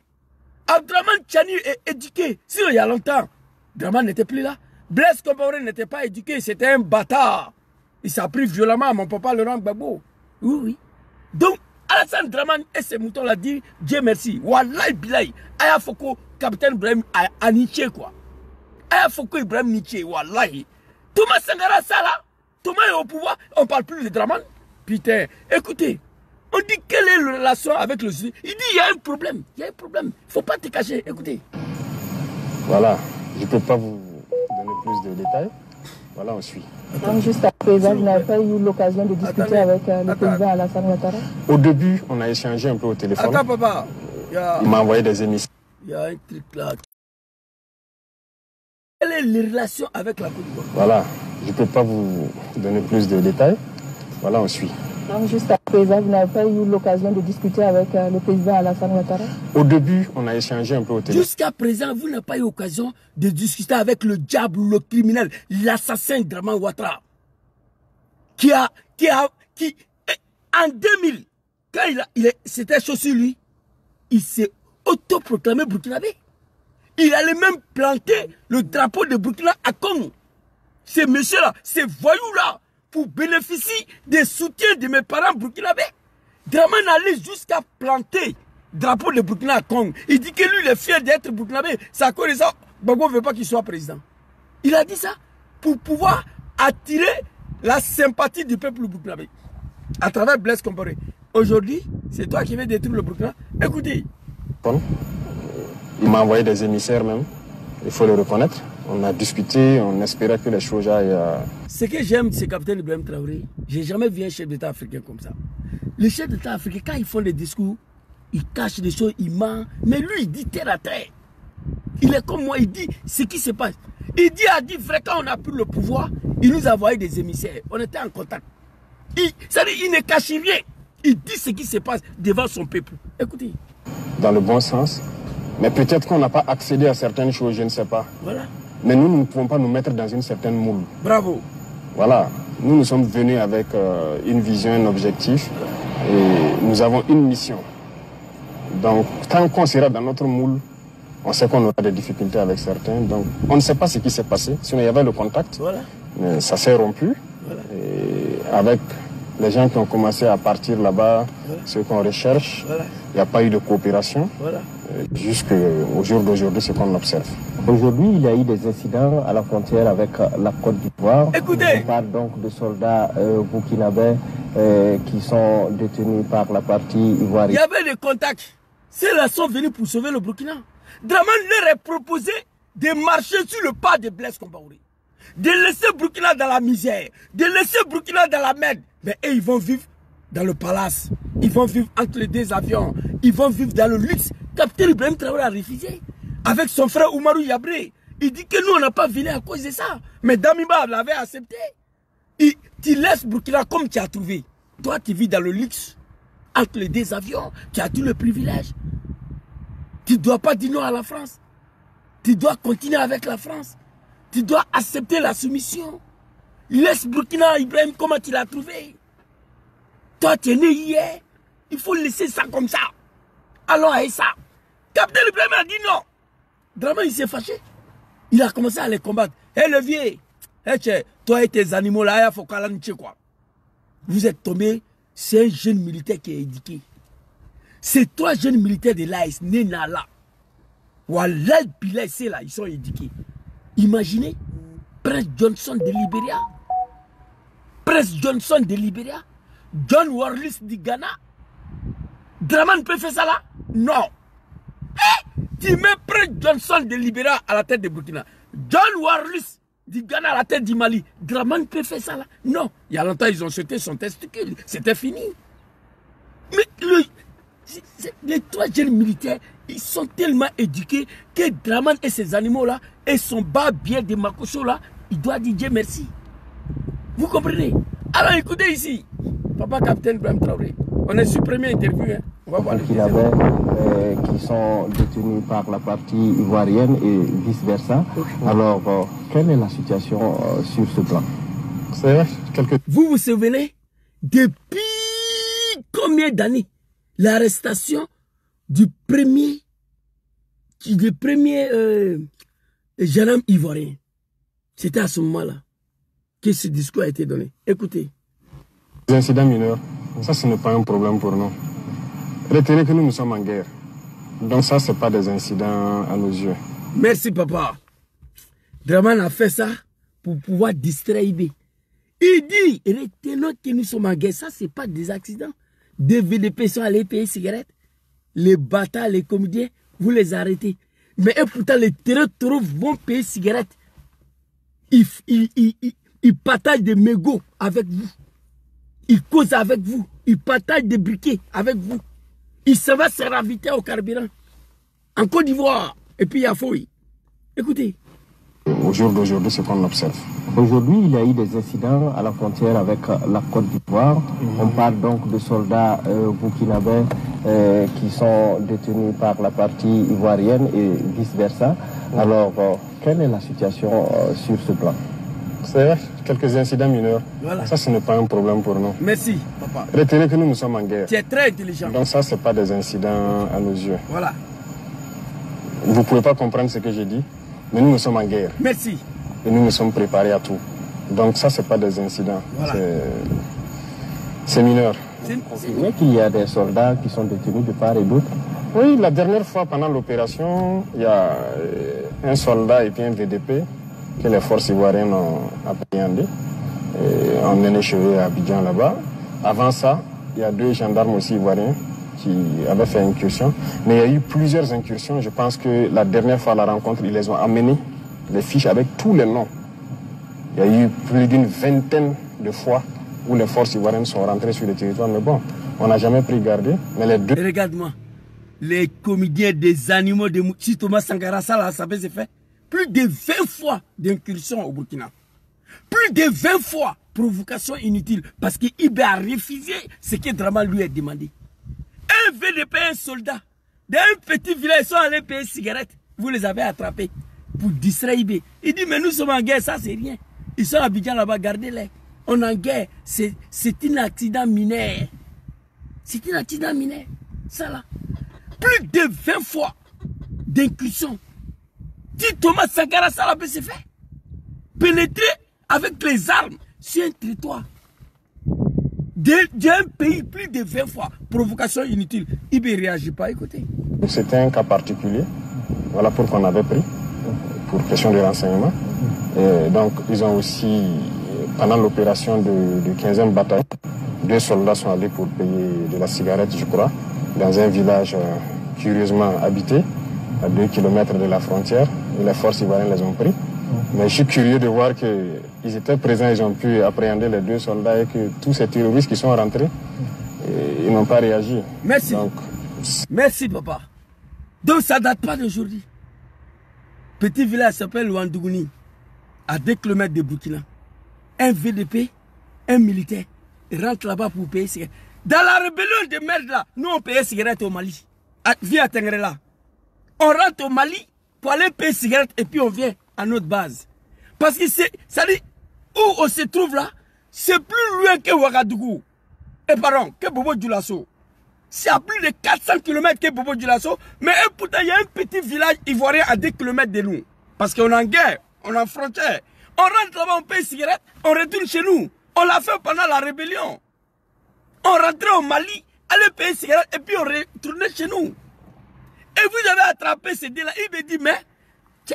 Abdraman Chani est éduqué. Sinon, il y a longtemps, Draman n'était plus là. Blaise Compaoré n'était pas éduqué, c'était un bâtard. Il s'est pris violemment à mon papa Laurent Gbagbo. Oui, oui. Donc, Alassane Draman et ses moutons l'ont dit, Dieu merci. Wallahi Bilay, Aya Foko, capitaine Ibrahim à Nietzsche, quoi. Aya Foko Ibrahim Nietzsche, Wallahi. Thomas Sankara, ça là, Thomas est au pouvoir, on ne parle plus de Draman. Putain, écoutez, on dit quelle est la relation avec le Sud. Il dit, il y a un problème, il y a un problème. Il ne faut pas te cacher, écoutez. Voilà, je ne peux pas vous donner plus de détails. Voilà, on suit. Donc, juste à présent, vous n'avez pas eu l'occasion de discuter avec le président Alassane Ouattara? Au début, on a échangé un peu au téléphone. Attends, papa. Il m'a envoyé des émissions. Il y a un truc là. Quelle est la relation avec la Côte d'Ivoire? Voilà, je ne peux pas vous donner plus de détails. Voilà, on suit. Donc, juste à présent, vous n'avez pas eu l'occasion de discuter avec le président Alassane Ouattara? Au début, on a échangé un peu au téléphone. Jusqu'à présent, vous n'avez pas eu l'occasion de discuter avec le diable, le criminel, l'assassin Draman Ouattara. Qui, en 2000, quand c'était chaud sur lui, il s'est autoproclamé burkinabé. Il allait même planter le drapeau de Burkina à Congo. Ces messieurs-là, ces voyous-là, pour bénéficier des soutiens de mes parents burkinabés. Draman allait jusqu'à planter le drapeau de Burkina à Congo. Il dit que lui, il est fier d'être burkinabé. C'est à cause de ça, Gbagbo ne veut pas qu'il soit président. Il a dit ça pour pouvoir attirer la sympathie du peuple burkinabé à travers Blaise Compaoré. Aujourd'hui, c'est toi qui veux détruire le Burkina. Écoutez. Il m'a envoyé des émissaires même, il faut le reconnaître. On a discuté, on espérait que les choses aillent... Ce que j'aime, c'est capitaine Ibrahim Traoré. J'ai jamais vu un chef d'État africain comme ça. Les chefs d'État africains, quand ils font des discours, ils cachent des choses, ils mentent. Mais lui, il dit terre à terre. Il est comme moi, il dit ce qui se passe. Il dit à dit, frère, quand on a pris le pouvoir, il nous a envoyé des émissaires. On était en contact. C'est-à-dire, il ne cache rien. Il dit ce qui se passe devant son peuple. Écoutez. Dans le bon sens. Mais peut-être qu'on n'a pas accédé à certaines choses, je ne sais pas. Voilà. Mais nous ne pouvons pas nous mettre dans une certaine moule. Bravo. Voilà. Nous sommes venus avec une vision, un objectif. Et nous avons une mission. Donc, tant qu'on sera dans notre moule, on sait qu'on aura des difficultés avec certains. Donc, on ne sait pas ce qui s'est passé. Sinon, il y avait le contact. Voilà. Mais ça s'est rompu. Voilà. Et avec les gens qui ont commencé à partir là-bas, voilà. Ceux qu'on recherche, voilà. Il n'y a pas eu de coopération. Voilà. Jusqu'au jour d'aujourd'hui, c'est ce qu'on observe. Aujourd'hui, il y a eu des incidents à la frontière avec la Côte d'Ivoire. Écoutez. On parle donc de soldats burkinabés qui sont détenus par la partie ivoirienne. Il y avait des contacts. Ceux-là sont venus pour sauver le Burkina. Draman leur a proposé de marcher sur le pas de Blaise Compaoré, de laisser Burkina dans la misère, de laisser Burkina dans la merde. Mais eux, ils vont vivre dans le palace. Ils vont vivre entre les deux avions. Ils vont vivre dans le luxe. Capitaine Ibrahim Traoré a refusé. Avec son frère Oumarou Yabré. Il dit que nous, on n'a pas venu à cause de ça. Mais Damiba l'avait accepté. Tu laisses Burkina comme tu as trouvé. Toi, tu vis dans le luxe. Entre les deux avions, tu as tout le privilège. Tu ne dois pas dire non à la France. Tu dois continuer avec la France. Tu dois accepter la soumission. Laisse Burkina Ibrahim comment tu l'as trouvé. Toi, tu es né hier. Il faut laisser ça comme ça. Allons avec ça. Capitaine Ibrahim a dit non. Draman, il s'est fâché. Il a commencé à les combattre. Hé, le vieux. Hey, toi et tes animaux là, il faut quoi. Vous êtes tombés. C'est un jeune militaire qui est éduqué. C'est trois jeunes militaires de l'AS, Nenala. Wallah, Bilal, c'est là, ils sont éduqués. Imaginez, Prince Johnson de Libéria. Prince Johnson de Libéria. John Warlis du Ghana. Draman peut faire ça là? Non. Tu mets Prince Johnson de Libéria à la tête de Burkina. John Warlis du Ghana à la tête du Mali. Draman peut faire ça là? Non. Il y a longtemps, ils ont jeté son testicule. C'était fini. Mais les trois jeunes militaires, ils sont tellement éduqués que Draman et ces animaux-là, et son bas bien de Makoso là, il doit dire Dieu merci. Vous comprenez? Alors écoutez ici, Papa Capitaine Ibrahim Traoré, on est sur première interview. Hein. On va voir qui sont détenus par la partie ivoirienne et vice-versa. Okay. Alors, quelle est la situation sur ce plan? Vous vous souvenez, depuis combien d'années l'arrestation du premier jeune homme ivoirien? C'était à ce moment-là que ce discours a été donné. Écoutez. Les incidents mineurs, ça ce n'est pas un problème pour nous. Retenez que nous sommes en guerre. Donc ça, ce n'est pas des incidents à nos yeux. Merci papa. Draman a fait ça pour pouvoir distraire Ibé. Il dit, retenons que nous sommes en guerre. Ça, ce n'est pas des accidents. Des VDP sont allés payer cigarettes. Les bâtards, les comédiens, vous les arrêtez. Mais pourtant, les terroristes vont payer cigarettes. Ils partagent des mégots avec vous. Ils causent avec vous. Ils partagent des briquets avec vous. Ils se vont se raviter au carburant. En Côte d'Ivoire. Et puis il y a Foy. Écoutez. Au jour d'aujourd'hui, c'est ce qu'on observe. Aujourd'hui, il y a eu des incidents à la frontière avec la Côte d'Ivoire. On parle donc de soldats burkinabés qui sont détenus par la partie ivoirienne et vice-versa. Alors, quelle est la situation sur ce plan? C'est quelques incidents mineurs. Voilà. Ça, ce n'est pas un problème pour nous. Merci, papa. Retenez que nous sommes en guerre. Tu es très intelligent. Donc ça, ce n'est pas des incidents à nos yeux. Voilà. Vous ne pouvez pas comprendre ce que j'ai dit, mais nous sommes en guerre. Merci. Et nous sommes préparés à tout. Donc ça, ce n'est pas des incidents. Voilà. C'est mineur. C'est vrai qu'il y a des soldats qui sont détenus de part et d'autre. Oui, la dernière fois, pendant l'opération, il y a un soldat et puis un VDP que les forces ivoiriennes ont appréhendé. Et on est chez à Abidjan là-bas. Avant ça, il y a 2 gendarmes aussi ivoiriens qui avaient fait incursion. Mais il y a eu plusieurs incursions. Je pense que la dernière fois à la rencontre, ils les ont amenés les fiches avec tous les noms. Il y a eu plus d'une vingtaine de fois où les forces ivoiriennes sont rentrées sur le territoire. Mais bon, on n'a jamais pris garde. Mais les deux... Regarde-moi, les comédiens des animaux de si Thomas Sankara, ça peut se faire. Plus de 20 fois d'incursion au Burkina. Plus de 20 fois provocation inutile. Parce qu'Ibé a refusé ce que Draman lui a demandé. Un VDP, un soldat, d'un petit village, ils sont allés payer cigarettes. Vous les avez attrapés pour distraire Ibé. Il dit, mais nous sommes en guerre, ça c'est rien. Ils sont à Abidjan là-bas, gardez-les. On est en guerre, c'est un accident minier. C'est un accident minier. Ça là. Plus de 20 fois d'incursion. Si Thomas Sankara, ça là peut se faire. Pénétrer avec les armes sur un territoire. D'un pays, plus de 20 fois. Provocation inutile. Il ne réagit pas, écoutez. C'était un cas particulier. Voilà pourquoi on avait pris. Pour question de renseignement. Et donc, ils ont aussi, pendant l'opération de 15e bataille, 2 soldats sont allés pour payer de la cigarette, je crois, dans un village curieusement habité, à 2 km de la frontière. Et les forces ivoiriennes les ont pris. Mais je suis curieux de voir qu'ils étaient présents, ils ont pu appréhender les 2 soldats et que tous ces terroristes qui sont rentrés, ils n'ont pas réagi. Merci. Donc, merci, papa. Donc, ça ne date pas d'aujourd'hui. Petit village s'appelle Ouandougouni, à 2 km de Burkina. Un VDP, un militaire, rentre là-bas pour payer cigarette. Dans la rébellion de merde là, nous on payait cigarette au Mali. Via Tengrela. On rentre au Mali pour aller payer cigarette et puis on vient à notre base. Parce que c'est, ça dit, où on se trouve là, c'est plus loin que Ouagadougou. Et pardon, que Bobo Dioulasso. C'est à plus de 400 km que Bobo Dioulasso, mais pourtant il y a un petit village ivoirien à 2 km de nous. Parce qu'on est en guerre, on est en frontière. On rentre là-bas, on paye cigarette, on retourne chez nous. On l'a fait pendant la rébellion. On rentrait au Mali, allait payer cigarette et puis on retournait chez nous. Et vous avez attrapé ces deux-là. Il me dit, mais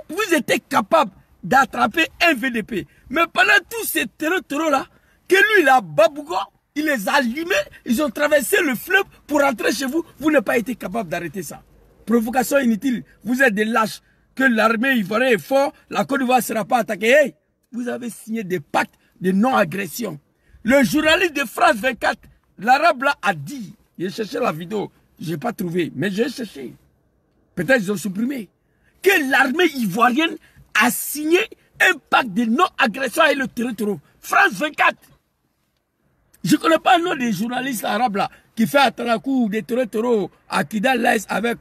vous étiez capable d'attraper un VDP. Mais pendant tous ces terreaux-là, que lui, il a Babougo, il les a allumés, ils ont traversé le fleuve pour rentrer chez vous. Vous n'avez pas été capable d'arrêter ça. Provocation inutile. Vous êtes des lâches. Que l'armée ivoirienne est forte, la Côte d'Ivoire ne sera pas attaquée. Hey, vous avez signé des pactes de non-agression. Le journaliste de France 24, l'arabe là a dit, j'ai cherché la vidéo, je n'ai pas trouvé, mais j'ai cherché. Peut-être ils ont supprimé. Que l'armée ivoirienne a signé un pacte de non-agression avec le territoire. France 24. Je ne connais pas le nom des journalistes arabes là, qui fait à Tanakou des territoires à Kidal Laïs avec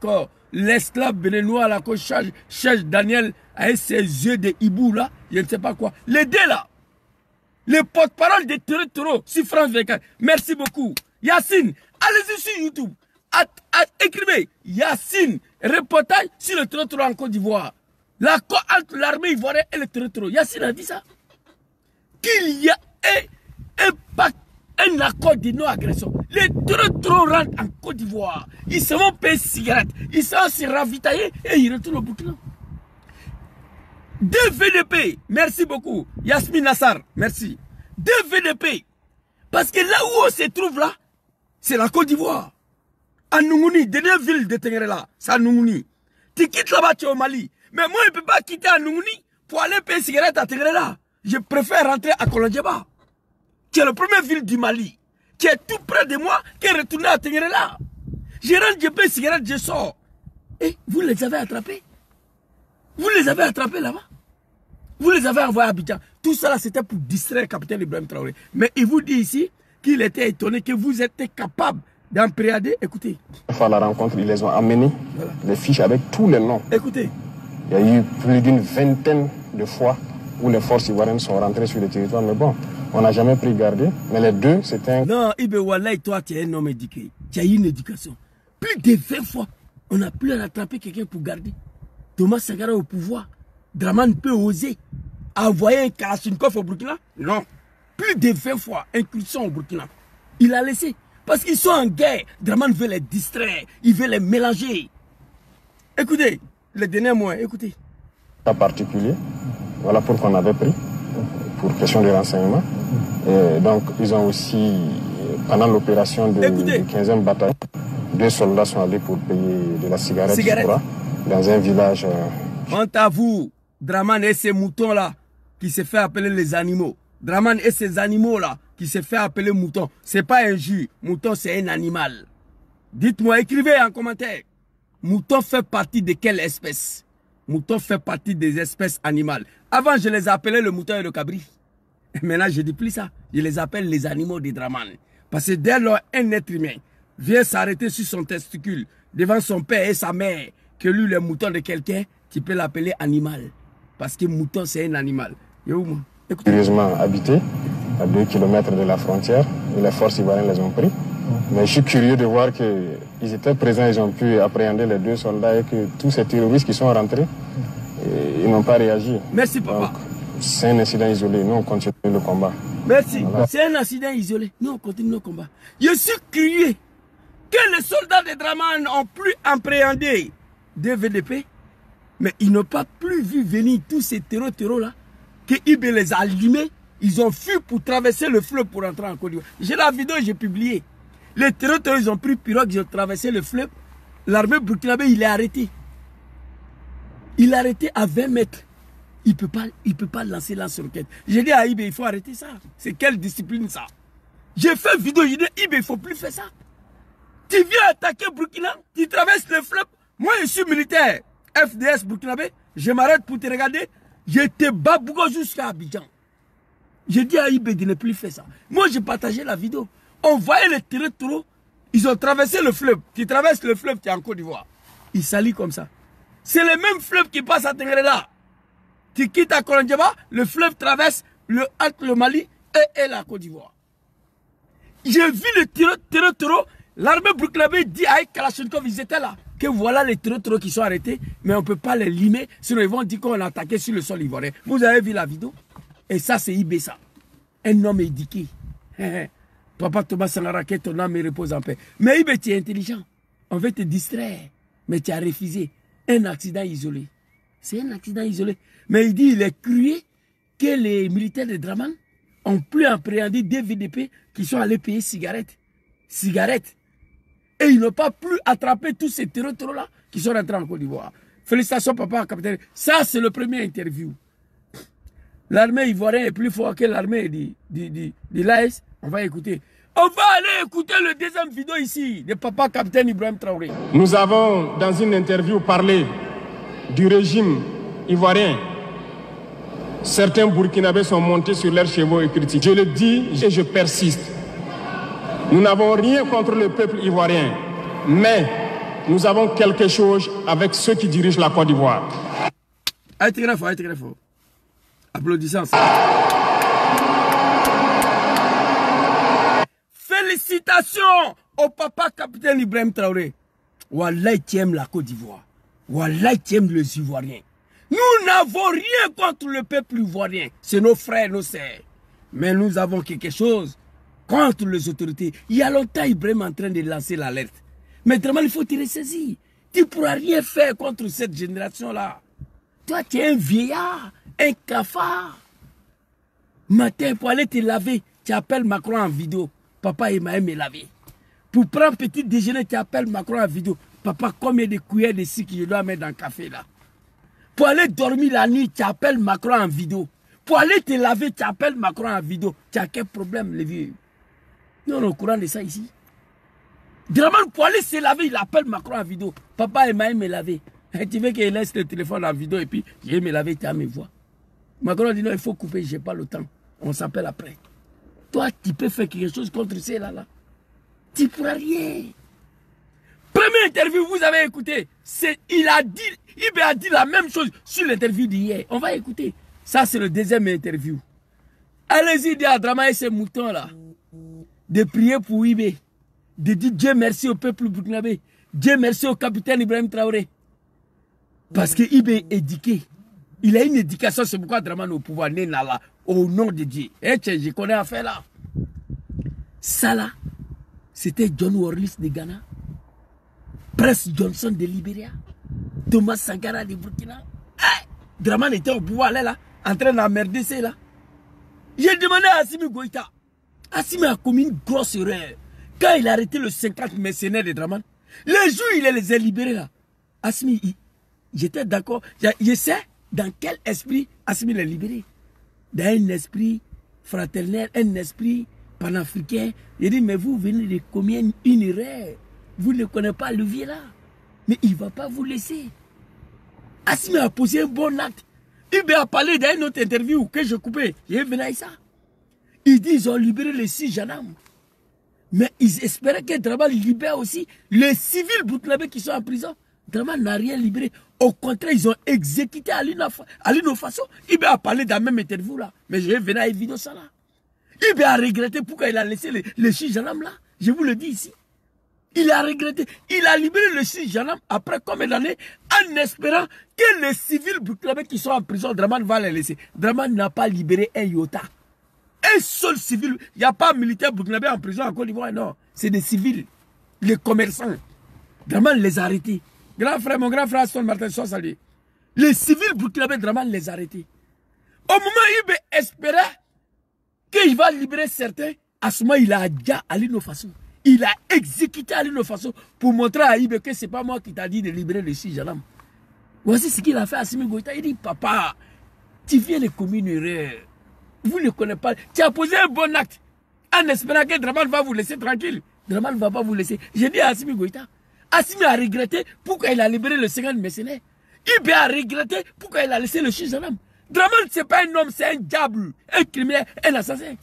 l'esclave béninois la coach Cheikh Daniel avec ses yeux de hibou là, je ne sais pas quoi. Les deux là, les porte-parole des territoires sur France 24. Merci beaucoup. Yacine, allez-y sur YouTube. Écrivez Yacine, reportage sur le territoire en Côte d'Ivoire. L'accord entre l'armée ivoirienne et le territoire. Yacine a dit ça. Qu'il y a un pacte, un accord de non-agression. Les territoires rentrent en Côte d'Ivoire. Ils se vont payer cigarettes. Ils se vont se ravitailler et ils retournent au Burkina. 2 VDP. Merci beaucoup. Yasmine Nassar. Merci. 2 VDP. Parce que là où on se trouve là, c'est la Côte d'Ivoire. À Noumouni, dernière ville de Tengrela, c'est à Noumouni. Tu quittes là-bas, tu es au Mali. Mais moi, je ne peux pas quitter à Noumouni pour aller payer cigarette à Tengrela. Je préfère rentrer à Kolondjeba, qui est la première ville du Mali, qui est tout près de moi, qui est retourné à Tengrela. Je rentre, je paye cigarette, je sors. Et vous les avez attrapés. Vous les avez attrapés là-bas. Vous les avez envoyés à Abidjan. Tout ça, c'était pour distraire le capitaine Ibrahim Traoré. Mais il vous dit ici qu'il était étonné que vous étiez capable d'empréader. Écoutez. À la rencontre, ils les ont amenés, voilà, les fiches avec tous les noms. Écoutez. Il y a eu plus d'une vingtaine de fois où les forces ivoiriennes sont rentrées sur le territoire. Mais bon, on n'a jamais pris garde. Mais les 2, c'était un... Non, Ibé Wallahi, toi, tu es un homme éduqué. Tu as eu une éducation. Plus de 20 fois, on n'a plus à attraper quelqu'un pour garder. Thomas Sankara au pouvoir. Draman peut oser envoyer un Kalachnikov au Burkina? Non. Plus de 20 fois, incursion au Burkina. Il a laissé. Parce qu'ils sont en guerre. Draman veut les distraire. Il veut les mélanger. Écoutez, les derniers mois, écoutez. Cas particulier. Voilà pourquoi on avait pris. Pour question de renseignement. Et donc, ils ont aussi, pendant l'opération de 15e bataille, 2 soldats sont allés pour payer de la cigarette. Je crois, dans un village. Honte à vous. Draman et ces moutons-là qui se fait appeler les animaux. Draman et ces animaux-là qui se fait appeler moutons. C'est pas un jus. Mouton, c'est un animal. Dites-moi, écrivez en commentaire. Mouton fait partie de quelle espèce? Mouton fait partie des espèces animales. Avant, je les appelais le mouton et le cabri. Maintenant, je ne dis plus ça. Je les appelle les animaux de Draman. Parce que dès lors, un être humain vient s'arrêter sur son testicule devant son père et sa mère, que lui, le mouton de quelqu'un, tu peux l'appeler animal. Parce que mouton, c'est un animal. Curieusement habité, à 2 km de la frontière, et les forces ivoiriennes les ont pris. Mais je suis curieux de voir qu'ils étaient présents, ils ont pu appréhender les 2 soldats et que tous ces terroristes qui sont rentrés, ils n'ont pas réagi. Merci, papa. C'est un incident isolé, nous on continue le combat. Merci. Voilà. C'est un incident isolé, nous on continue le combat. Je suis curieux que les soldats de Draman ont plus appréhendé des VDP, mais ils n'ont pas plus vu venir tous ces terreaux-là, que Ibé les a allumés, ils ont fui pour traverser le fleuve pour entrer en Côte d'Ivoire. J'ai la vidéo, j'ai publié. Les terreaux, ils ont pris pirogue, ils ont traversé le fleuve. L'armée burkinabé, il est arrêté. Il est arrêté à 20 mètres. Il ne peut pas lancer lance-roquette. J'ai dit à Ibé, il faut arrêter ça. C'est quelle discipline ça? J'ai fait une vidéo, j'ai dit, Ibé, il ne faut plus faire ça. Tu viens attaquer Burkina, tu traverses le fleuve. Moi, je suis militaire, FDS burkinabé. Je m'arrête pour te regarder. Je te bats jusqu'à Abidjan. J'ai dit à Ibé de ne plus faire ça. Moi, j'ai partagé la vidéo. On voyait les terreaux, ils ont traversé le fleuve. Tu traverses le fleuve, tu es en Côte d'Ivoire. Ils s'allient comme ça. C'est le même fleuve qui passe à Tengrela. Tu quittes à Kolondjaba, le fleuve traverse entre le Mali et la Côte d'Ivoire. J'ai vu les terreaux, l'armée burkinabé dit à Kalachnikov, ils étaient là, que voilà les terreaux qui sont arrêtés, mais on ne peut pas les limer, sinon ils vont dire qu'on a attaqué sur le sol ivoirien. Vous avez vu la vidéo? Et ça, c'est Ibessa, un homme éduqué. Papa Thomas Sankara, que ton âme repose en paix. Mais Ibé, tu es intelligent. On veut te distraire, mais tu as refusé. Un accident isolé. C'est un accident isolé. Mais il dit, il est curieux que les militaires de Draman ont plus appréhendé des VDP qui sont allés payer cigarettes. Et ils n'ont pas plus attrapé tous ces terreaux-là qui sont rentrés en Côte d'Ivoire. Félicitations, papa, capitaine. Ça, c'est le premier interview. L'armée ivoirienne est plus forte que l'armée de l'AS. On va écouter. On va aller écouter le deuxième vidéo ici de papa, capitaine Ibrahim Traoré. Nous avons, dans une interview, parlé du régime ivoirien. Certains Burkinabés sont montés sur leurs chevaux et critiquent. Je le dis et je persiste. Nous n'avons rien contre le peuple ivoirien, mais nous avons quelque chose avec ceux qui dirigent la Côte d'Ivoire. Allez, très fort. Applaudissons. Félicitations au papa capitaine Ibrahim Traoré. Wallah, tu aimes la Côte d'Ivoire. Wallah, tu aimes les Ivoiriens. Nous n'avons rien contre le peuple ivoirien. C'est nos frères, nos sœurs. Mais nous avons quelque chose contre les autorités. Il y a longtemps, Ibrahim est en train de lancer l'alerte. Mais vraiment, il faut te ressaisir. Tu ne pourras rien faire contre cette génération-là. Toi, tu es un vieillard, un cafard. Matin, pour aller te laver, tu appelles Macron en vidéo. Papa, il m'a aimé laver. Pour prendre petit déjeuner, tu appelles Macron en vidéo. Papa, combien de cuillères de sucre je dois mettre dans le café là? Pour aller dormir la nuit, tu appelles Macron en vidéo. Pour aller te laver, tu appelles Macron en vidéo. Tu as quel problème, les vieux? Nous, on est au courant de ça ici. Vraiment, pour aller se laver, il appelle Macron en vidéo. Papa, il m'a aimé laver. Et tu veux qu'il laisse le téléphone en vidéo et puis j'ai aimé laver, tu as mes voix. Macron dit non, il faut couper, je n'ai pas le temps. On s'appelle après. Toi, tu peux faire quelque chose contre ceux-là. Tu ne pourras rien. Première interview, vous avez écouté. Il a dit la même chose sur l'interview d'hier. On va écouter. Ça, c'est le deuxième interview. Allez-y, dire à Drama et ces moutons-là, de prier pour Ibé, de dire Dieu merci au peuple burkinabé, Dieu merci au capitaine Ibrahim Traoré. Parce que Ibé est éduqué. Il a une éducation, c'est pourquoi Draman est au pouvoir, au nom de Dieu. Et je connais affaire là. Ça là, c'était John Worley de Ghana, Prince Johnson de Libéria, Thomas Sankara de Burkina. Draman était au pouvoir là, en train d'emmerder ça là. J'ai demandé à Assimi Goïta. Assimi a commis une grosse erreur. Quand il a arrêté le 50 mercenaires de Draman, les jours il les a libérés là. Assimi, j'étais d'accord. Je sais, Dans quel esprit Assimi les libéré? Dans un esprit fraternel, un esprit panafricain. Il dit, mais vous venez de commettre une erreur. Vous ne connaissez pas le vieux là. Mais il ne va pas vous laisser. Assimi a posé un bon acte. Il a parlé dans une autre interview que je coupais. J'ai venu à ça. Ils disent qu'ils ont libéré les 6 gendarmes. Mais ils espéraient que Dramane libère aussi les civils burkinabés qui sont en prison. Dramane n'a rien libéré. Au contraire, ils ont exécuté Alino Faso. Il a parlé dans la même interview là. Mais je vais venir à une vidéo ça là. Il a regretté pourquoi il a laissé les 6 gendarmes là. Je vous le dis ici. Il a regretté. Il a libéré les 6 gendarmes après combien d'années en espérant que les civils burkinabés qui sont en prison, Dramane va les laisser. Dramane n'a pas libéré un iota. Un seul civil. Il n'y a pas militaire burkinabé en prison en Côte d'Ivoire, non. C'est des civils. Les commerçants. Dramane les a arrêtés. Grand frère, mon grand frère Aston Martin, soit salué. Les civils burkinabés, Dramane les a arrêtés. Au moment où il espérait qu'il va libérer certains, à ce moment, il a déjà Alino Faso. Il a exécuté Alino Faso pour montrer à Ibe que ce n'est pas moi qui t'a dit de libérer les 6 gendarmes. Voici ce qu'il a fait à Assimi Goïta. Il dit, papa, tu viens de commettre une erreur. Vous ne connaissez pas. Tu as posé un bon acte en espérant que Dramane va vous laisser tranquille. Dramane ne va pas vous laisser. J'ai dit à Assimi Goïta. Assimi a regretté pourquoi il a libéré le 50 mercenaires. Ibe a regretté pourquoi il a laissé le 6 gendarmes. Dramane, ce n'est pas un homme, c'est un diable, un criminel, un assassin.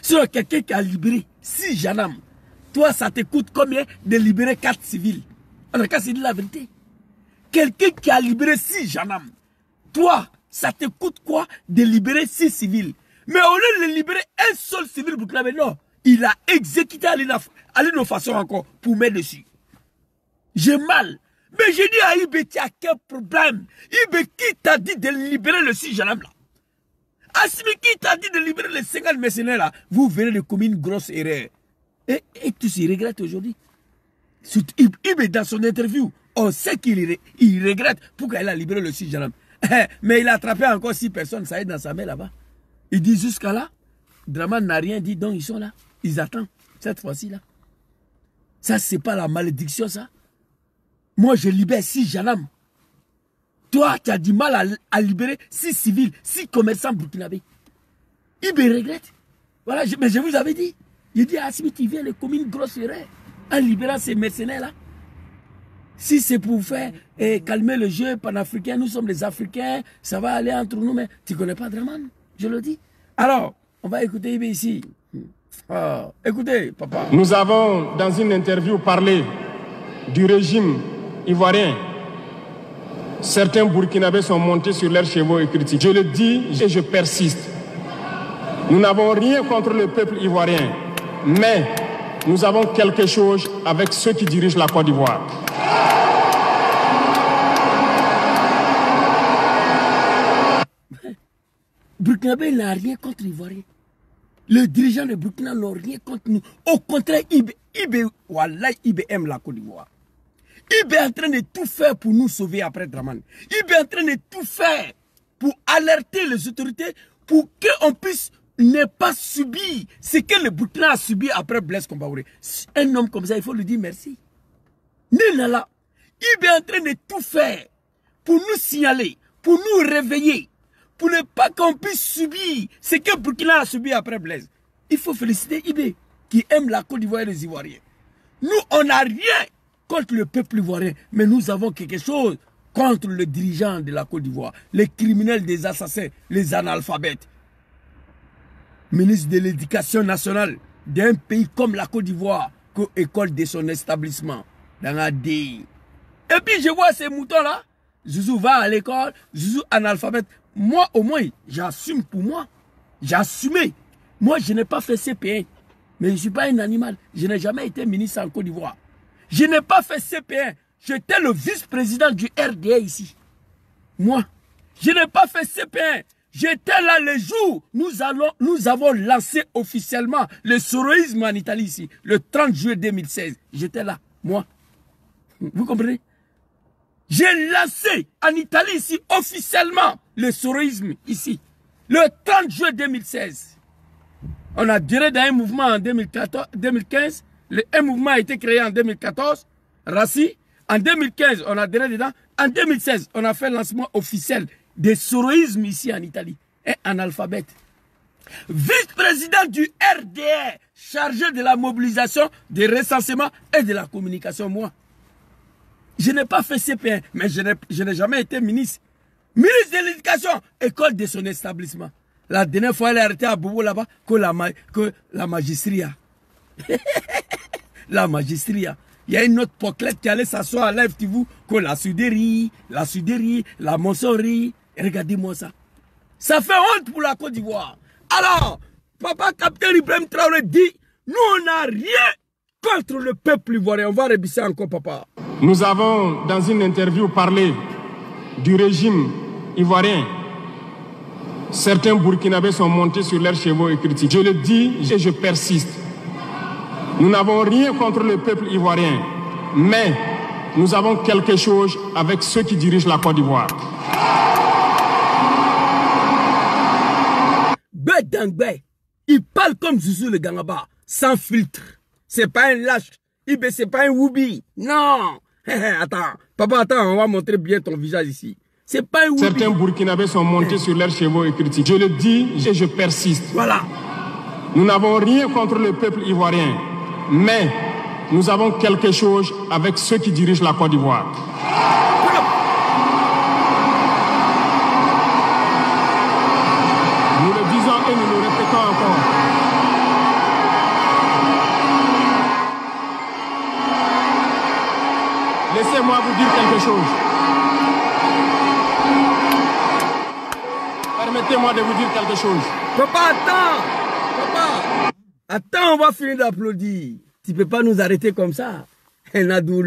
Sur quelqu'un qui a libéré 6 gendarmes, toi, ça te coûte combien de libérer 4 civils? En tout cas, c'est de la vérité. Quelqu'un qui a libéré 6 gendarmes, toi, ça te coûte quoi de libérer 6 civils? Mais au lieu de libérer un seul civil burkinabé, non, il a exécuté Alino Faso encore pour mettre dessus. J'ai mal. Mais j'ai dit à Ibe, tu as quel problème? Ibe, qui t'a dit de libérer le 6 gendarmes là? Assimi, qui t'a dit de libérer les 50 mercenaires là? Vous venez de commettre une grosse erreur. Et tous ils regrettent aujourd'hui. Ibe, dans son interview, on sait qu'il regrette pourquoi il a libéré le 6 gendarmes. Mais il a attrapé encore 6 personnes, ça est dans sa main là-bas. Il dit jusqu'à là, Dramane n'a rien dit, donc ils sont là. Ils attendent, cette fois-ci là. Ça, c'est pas la malédiction, ça. Moi, je libère 6 gendarmes. Toi, tu as du mal à libérer 6 civils, 6 commerçants burkinabés. Ibe regrette. Voilà, mais je vous avais dit. Il dit à Assimi, tu viens de commettre une grosse erreur en libérant ces mercenaires-là. Si c'est pour faire calmer le jeu panafricain, nous sommes des Africains, ça va aller entre nous, mais tu ne connais pas Dramane, je le dis. Alors, on va écouter Ibe ici. Oh, écoutez, papa. Nous avons, dans une interview, parlé du régime ivoirien. Certains Burkinabés sont montés sur leurs chevaux et critiquent. Je le dis et je persiste. Nous n'avons rien contre le peuple ivoirien, mais nous avons quelque chose avec ceux qui dirigent la Côte d'Ivoire. Burkinabé n'a rien contre l'Ivoirien. Les dirigeants de Burkina n'ont rien contre nous. Au contraire, Ibe aime la Côte d'Ivoire. Ibe est en train de tout faire pour nous sauver après Dramane. Ibe est en train de tout faire pour alerter les autorités pour qu'on puisse ne pas subir ce que le Burkina a subi après Blaise Compaoré. Un homme comme ça, il faut lui dire merci. Nélala, Ibe est en train de tout faire pour nous signaler, pour nous réveiller, pour ne pas qu'on puisse subir ce que Burkina a subi après Blaise. Il faut féliciter Ibe qui aime la Côte d'Ivoire et les Ivoiriens. Nous, on n'a rien contre le peuple ivoirien, mais nous avons quelque chose contre le dirigeant de la Côte d'Ivoire, les criminels, des assassins, les analphabètes. Ministre de l'Éducation nationale d'un pays comme la Côte d'Ivoire, école de son établissement, dans la DI. Et puis je vois ces moutons-là, Zouzou va à l'école, Zouzou analphabète. Moi, au moins, j'assume pour moi. J'ai assumé. Moi, je n'ai pas fait CP1, mais je ne suis pas un animal. Je n'ai jamais été ministre en Côte d'Ivoire. Je n'ai pas fait CP1. J'étais le vice-président du RDA ici. Moi, je n'ai pas fait CP1. J'étais là le jour où nous avons lancé officiellement le soroïsme en Italie ici, le 30 juillet 2016. J'étais là, moi. Vous comprenez? J'ai lancé en Italie ici officiellement le soroïsme ici, le 30 juillet 2016. On a duré dans un mouvement en 2015. Un mouvement a été créé en 2014, Rassi. En 2015, on a duré dedans. En 2016, on a fait le lancement officiel de soroïsme ici en Italie. Un analphabète. Vice-président du RDR, chargé de la mobilisation, du recensement et de la communication, moi. Je n'ai pas fait CP1, mais je n'ai jamais été ministre. Ministre de l'éducation, école de son établissement. La dernière fois, elle est arrêtée à Bobo là-bas, que la magistria. La magistria. Il y a une autre poclette qui allait s'asseoir à Live TV, que la suderie, la moncerie. Regardez-moi ça. Ça fait honte pour la Côte d'Ivoire. Alors, papa capitaine Ibrahim Traoré dit, nous on n'a rien contre le peuple ivoirien. On va rebisser encore, papa. Nous avons, dans une interview, parlé du régime ivoirien. Certains Burkinabés sont montés sur leurs chevaux et critiquent. Je le dis et je persiste. Nous n'avons rien contre le peuple ivoirien, mais nous avons quelque chose avec ceux qui dirigent la Côte d'Ivoire. Il parle comme Zouzou le Gangaba, sans filtre. C'est pas un lâche. C'est pas un woubi. Non. Attends, papa, attends, on va montrer bien ton visage ici. C'est pas un woubi. Certains Burkinabés sont montés sur leurs chevaux et critiquent. Je le dis et je persiste. Voilà. Nous n'avons rien contre le peuple ivoirien, mais nous avons quelque chose avec ceux qui dirigent la Côte d'Ivoire. Nous le disons et nous le répétons encore. Laissez-moi vous dire quelque chose. Permettez-moi de vous dire quelque chose. Papa, attends. Papa. Attends, on va finir d'applaudir. Tu peux pas nous arrêter comme ça. Allahu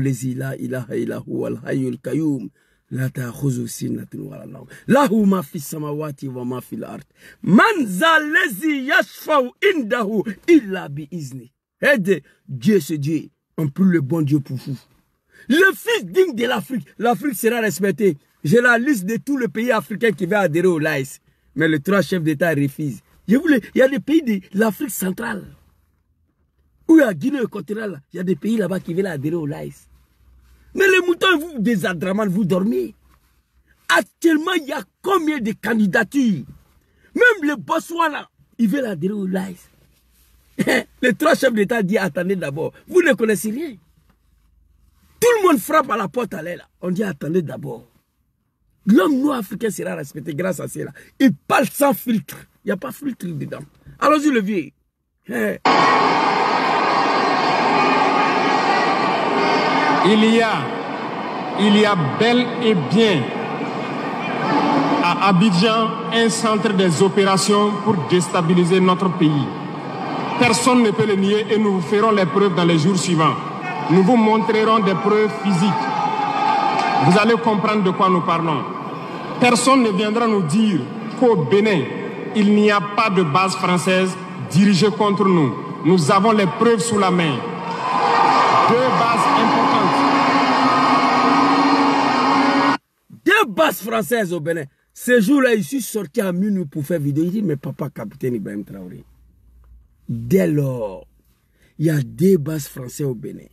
lazi la ilaha illa huwa al-hayyul qayyum. La ta'khuzu sinatun wa la nawm. Lahu ma fi samawati wa ma fi al-ard. Man za lazi yashfa'u indahu illa bi izni. Aide Dieu, c'est Dieu. On prie le bon Dieu pour vous. Le fils digne de l'Afrique. L'Afrique sera respectée. J'ai la liste de tous les pays africains qui veulent adhérer au LAIS. Mais les trois chefs d'État refusent. Il y a des pays de l'Afrique centrale. Ou à Guinée équatoriale, il y a des pays là-bas qui veulent adhérer au LAIS. Mais les moutons, vous, des Adraman, vous dormez. Actuellement, il y a combien de candidatures? Même les Botswana, ils veulent adhérer au LAIS. Les trois chefs d'État disent attendez d'abord. Vous ne connaissez rien. Tout le monde frappe à la porte à l'aile. On dit attendez d'abord. L'homme noir africain sera respecté grâce à cela. Il parle sans filtre. Il n'y a pas de filtre dedans. Allons-y le vieux. Il y a bel et bien à Abidjan un centre des opérations pour déstabiliser notre pays. Personne ne peut le nier et nous vous ferons les preuves dans les jours suivants. Nous vous montrerons des preuves physiques. Vous allez comprendre de quoi nous parlons. Personne ne viendra nous dire qu'au Bénin, il n'y a pas de base française dirigée contre nous. Nous avons les preuves sous la main. Deux bases importantes. Deux bases françaises au Bénin. Ce jour-là, je suis sorti à minuit pour faire vidéo. Il dit, mais papa, capitaine Ibrahim Traoré. Dès lors, il y a des bases françaises au Bénin,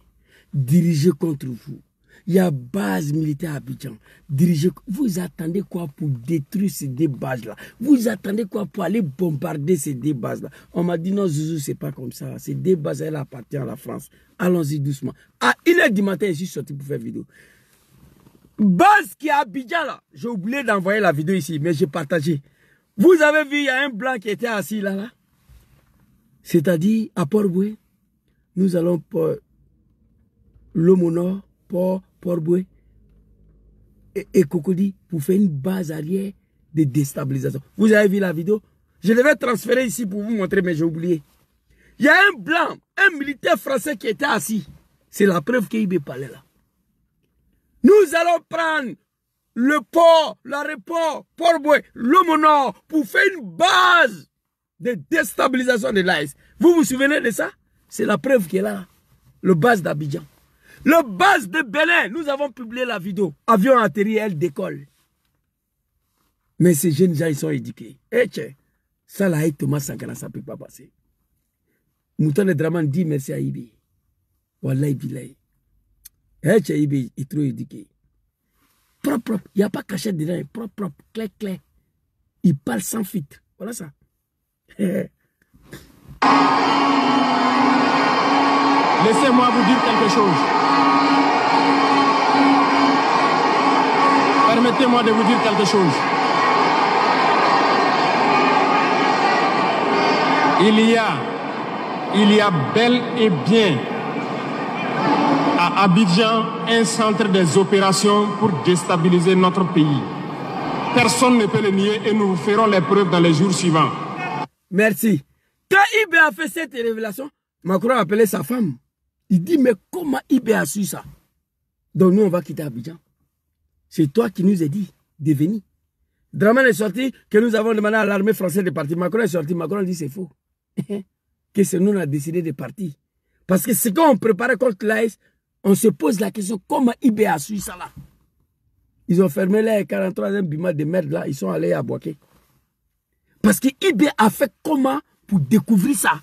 dirigées contre vous. Il y a base militaire à Abidjan, dirigée. Vous attendez quoi pour détruire ces deux bases-là? Vous attendez quoi pour aller bombarder ces deux bases-là? On m'a dit non, Zouzou, c'est pas comme ça. Ces deux bases, elles appartiennent à la France. Allons-y doucement. À 1h du matin, je suis sorti pour faire vidéo. Base qui est à Abidjan, là. J'ai oublié d'envoyer la vidéo ici, mais j'ai partagé. Vous avez vu, il y a un blanc qui était assis là. C'est-à-dire, à Port-Boué, nous allons pour l'Homo-Nord, Port-Boué et Cocody pour faire une base arrière de déstabilisation. Vous avez vu la vidéo? Je devais transférer ici pour vous montrer, mais j'ai oublié. Il y a un blanc, un militaire français qui était assis. C'est la preuve qu'il parlait là. Nous allons prendre le port, l'aéroport, Port-Boué, l'Homo-Nord pour faire une base de déstabilisation de l'AS. Vous vous souvenez de ça? C'est la preuve qui est là. Le base d'Abidjan. Le base de Bénin. Nous avons publié la vidéo. Avion atterri, elle décolle. Mais ces jeunes gens, ils sont éduqués. Eh tiens, ça là, Thomas Sankara, ça ne peut pas passer. Mouton et Draman dit merci à Ibi. Wallahi billahi. Eh, Tchaïbé est trop éduqué. Propre, propre. Il n'y a pas cachette dedans. Propre, propre. Clair, clair. Il parle sans filtre. Voilà ça. Laissez-moi vous dire quelque chose. Permettez-moi de vous dire quelque chose. Il y a bel et bien à Abidjan un centre des opérations pour déstabiliser notre pays. Personne ne peut le nier et nous ferons les preuves dans les jours suivants. Merci. Quand Ibé a fait cette révélation, Macron a appelé sa femme. Il dit, mais comment Ibé a su ça? Donc nous, on va quitter Abidjan. C'est toi qui nous as dit de venir. Draman est sorti, que nous avons demandé à l'armée française de partir. Macron est sorti, Macron a dit c'est faux. Que c'est nous qui avons décidé de partir. Parce que c'est quand on préparait contre l'AS, on se pose la question, comment Ibé a su ça là? Ils ont fermé les 43e bima de merde là, ils sont allés à Boaké. Parce que Ibé a fait comment pour découvrir ça?